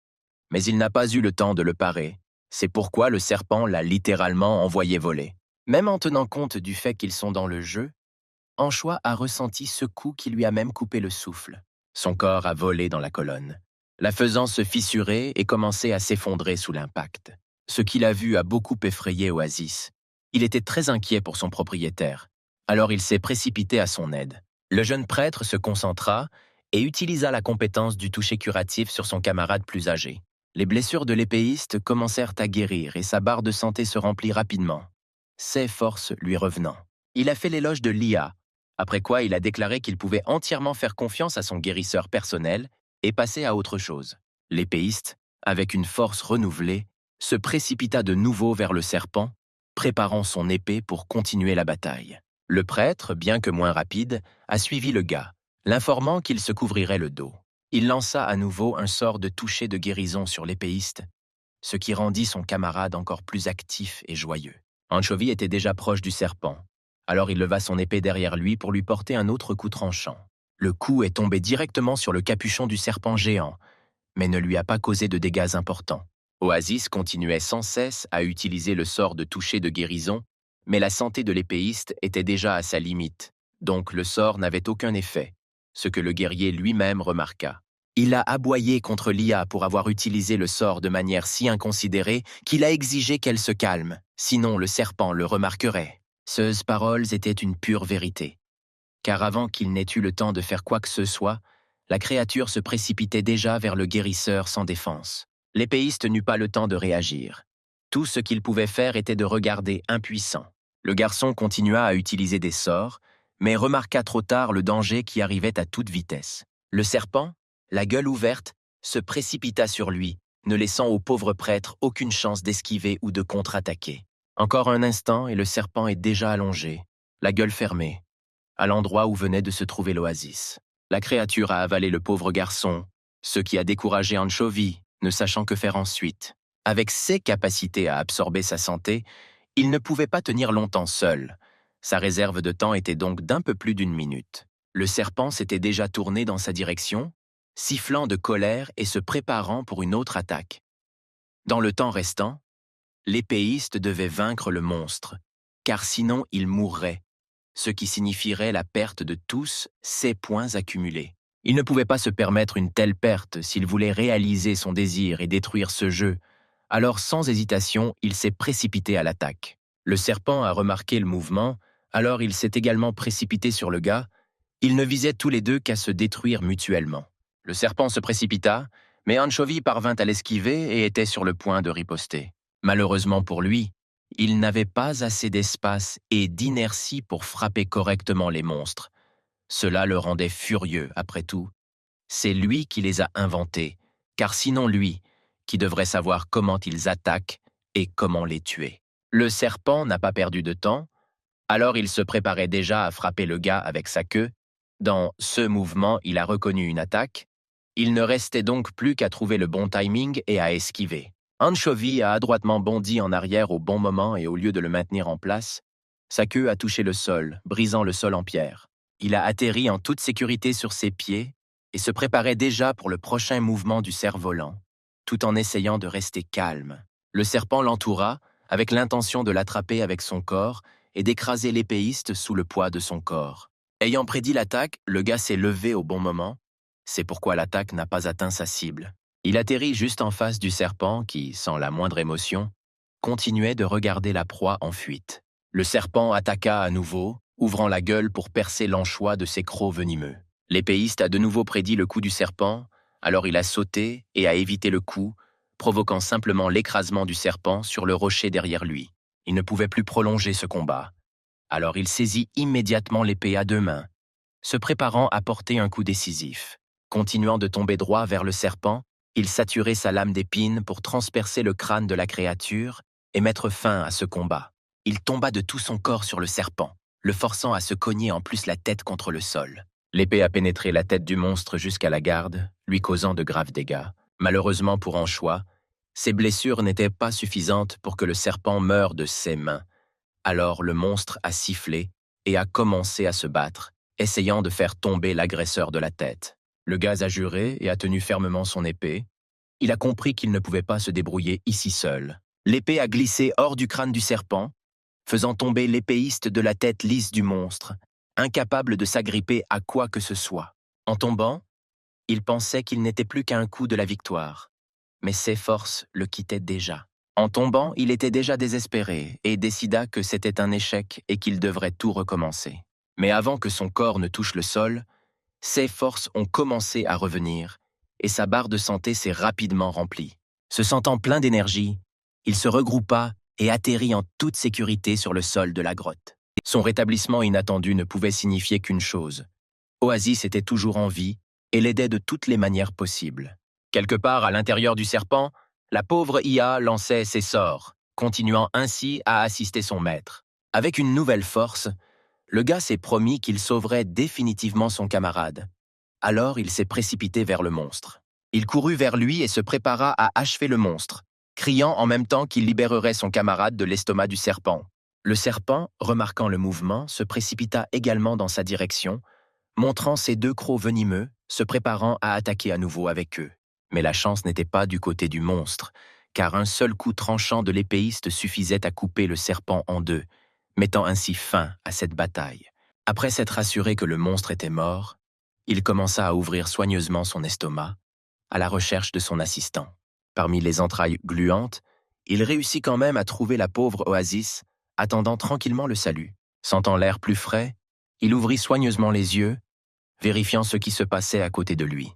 mais il n'a pas eu le temps de le parer. C'est pourquoi le serpent l'a littéralement envoyé voler. Même en tenant compte du fait qu'ils sont dans le jeu, Anchois a ressenti ce coup qui lui a même coupé le souffle. Son corps a volé dans la colonne, la faisant se fissurer et commencer à s'effondrer sous l'impact. Ce qu'il a vu a beaucoup effrayé Oasis. Il était très inquiet pour son propriétaire, alors il s'est précipité à son aide. Le jeune prêtre se concentra et utilisa la compétence du toucher curatif sur son camarade plus âgé. Les blessures de l'épéiste commencèrent à guérir et sa barre de santé se remplit rapidement, ses forces lui revenant. Il a fait l'éloge de l'IA, après quoi il a déclaré qu'il pouvait entièrement faire confiance à son guérisseur personnel et passer à autre chose. L'épéiste, avec une force renouvelée, se précipita de nouveau vers le serpent, préparant son épée pour continuer la bataille. Le prêtre, bien que moins rapide, a suivi le gars, l'informant qu'il se couvrirait le dos. Il lança à nouveau un sort de toucher de guérison sur l'épéiste, ce qui rendit son camarade encore plus actif et joyeux. Anchovy était déjà proche du serpent, alors il leva son épée derrière lui pour lui porter un autre coup tranchant. Le coup est tombé directement sur le capuchon du serpent géant, mais ne lui a pas causé de dégâts importants. Oasis continuait sans cesse à utiliser le sort de toucher de guérison, mais la santé de l'épéiste était déjà à sa limite, donc le sort n'avait aucun effet, ce que le guerrier lui-même remarqua. Il a aboyé contre l'IA pour avoir utilisé le sort de manière si inconsidérée qu'il a exigé qu'elle se calme, sinon le serpent le remarquerait. Ces paroles étaient une pure vérité, car avant qu'il n'ait eu le temps de faire quoi que ce soit, la créature se précipitait déjà vers le guérisseur sans défense. L'épéiste n'eut pas le temps de réagir. Tout ce qu'il pouvait faire était de regarder impuissant. Le garçon continua à utiliser des sorts, mais remarqua trop tard le danger qui arrivait à toute vitesse. Le serpent, la gueule ouverte, se précipita sur lui, ne laissant au pauvre prêtre aucune chance d'esquiver ou de contre-attaquer. Encore un instant et le serpent est déjà allongé, la gueule fermée, à l'endroit où venait de se trouver l'oasis. La créature a avalé le pauvre garçon, ce qui a découragé Anchovy, ne sachant que faire ensuite. Avec ses capacités à absorber sa santé, il ne pouvait pas tenir longtemps seul. Sa réserve de temps était donc d'un peu plus d'une minute. Le serpent s'était déjà tourné dans sa direction, sifflant de colère et se préparant pour une autre attaque. Dans le temps restant, l'épéiste devait vaincre le monstre, car sinon il mourrait, ce qui signifierait la perte de tous ses points accumulés. Il ne pouvait pas se permettre une telle perte s'il voulait réaliser son désir et détruire ce jeu. Alors sans hésitation, il s'est précipité à l'attaque. Le serpent a remarqué le mouvement, alors il s'est également précipité sur le gars. Ils ne visaient tous les deux qu'à se détruire mutuellement. Le serpent se précipita, mais Anchovy parvint à l'esquiver et était sur le point de riposter. Malheureusement pour lui, il n'avait pas assez d'espace et d'inertie pour frapper correctement les monstres. Cela le rendait furieux, après tout. C'est lui qui les a inventés, car sinon lui, qui devrait savoir comment ils attaquent et comment les tuer. Le serpent n'a pas perdu de temps, alors il se préparait déjà à frapper le gars avec sa queue. Dans ce mouvement, il a reconnu une attaque. Il ne restait donc plus qu'à trouver le bon timing et à esquiver. Anchovy a adroitement bondi en arrière au bon moment et au lieu de le maintenir en place, sa queue a touché le sol, brisant le sol en pierre. Il a atterri en toute sécurité sur ses pieds et se préparait déjà pour le prochain mouvement du cerf-volant, tout en essayant de rester calme. Le serpent l'entoura, avec l'intention de l'attraper avec son corps et d'écraser l'épéiste sous le poids de son corps. Ayant prédit l'attaque, le gars s'est levé au bon moment. C'est pourquoi l'attaque n'a pas atteint sa cible. Il atterrit juste en face du serpent qui, sans la moindre émotion, continuait de regarder la proie en fuite. Le serpent attaqua à nouveau, ouvrant la gueule pour percer l'anchois de ses crocs venimeux. L'épéiste a de nouveau prédit le coup du serpent, alors il a sauté et a évité le coup, provoquant simplement l'écrasement du serpent sur le rocher derrière lui. Il ne pouvait plus prolonger ce combat. Alors il saisit immédiatement l'épée à deux mains, se préparant à porter un coup décisif. Continuant de tomber droit vers le serpent, il saturait sa lame d'épine pour transpercer le crâne de la créature et mettre fin à ce combat. Il tomba de tout son corps sur le serpent, le forçant à se cogner en plus la tête contre le sol. L'épée a pénétré la tête du monstre jusqu'à la garde, lui causant de graves dégâts. Malheureusement pour Anchois, ces blessures n'étaient pas suffisantes pour que le serpent meure de ses mains. Alors le monstre a sifflé et a commencé à se battre, essayant de faire tomber l'agresseur de la tête. Le gaz a juré et a tenu fermement son épée. Il a compris qu'il ne pouvait pas se débrouiller ici seul. L'épée a glissé hors du crâne du serpent, faisant tomber l'épéiste de la tête lisse du monstre, incapable de s'agripper à quoi que ce soit. En tombant, il pensait qu'il n'était plus qu'à un coup de la victoire, mais ses forces le quittaient déjà. En tombant, il était déjà désespéré et décida que c'était un échec et qu'il devrait tout recommencer. Mais avant que son corps ne touche le sol, ses forces ont commencé à revenir et sa barre de santé s'est rapidement remplie. Se sentant plein d'énergie, il se regroupa et atterrit en toute sécurité sur le sol de la grotte. Son rétablissement inattendu ne pouvait signifier qu'une chose. Oasis était toujours en vie et l'aidait de toutes les manières possibles. Quelque part à l'intérieur du serpent, la pauvre IA lançait ses sorts, continuant ainsi à assister son maître. Avec une nouvelle force, le gars s'est promis qu'il sauverait définitivement son camarade. Alors il s'est précipité vers le monstre. Il courut vers lui et se prépara à achever le monstre, criant en même temps qu'il libérerait son camarade de l'estomac du serpent. Le serpent, remarquant le mouvement, se précipita également dans sa direction, montrant ses deux crocs venimeux, se préparant à attaquer à nouveau avec eux. Mais la chance n'était pas du côté du monstre, car un seul coup tranchant de l'épéiste suffisait à couper le serpent en deux, mettant ainsi fin à cette bataille. Après s'être assuré que le monstre était mort, il commença à ouvrir soigneusement son estomac, à la recherche de son assistant. Parmi les entrailles gluantes, il réussit quand même à trouver la pauvre Oasis, attendant tranquillement le salut. Sentant l'air plus frais, il ouvrit soigneusement les yeux, vérifiant ce qui se passait à côté de lui.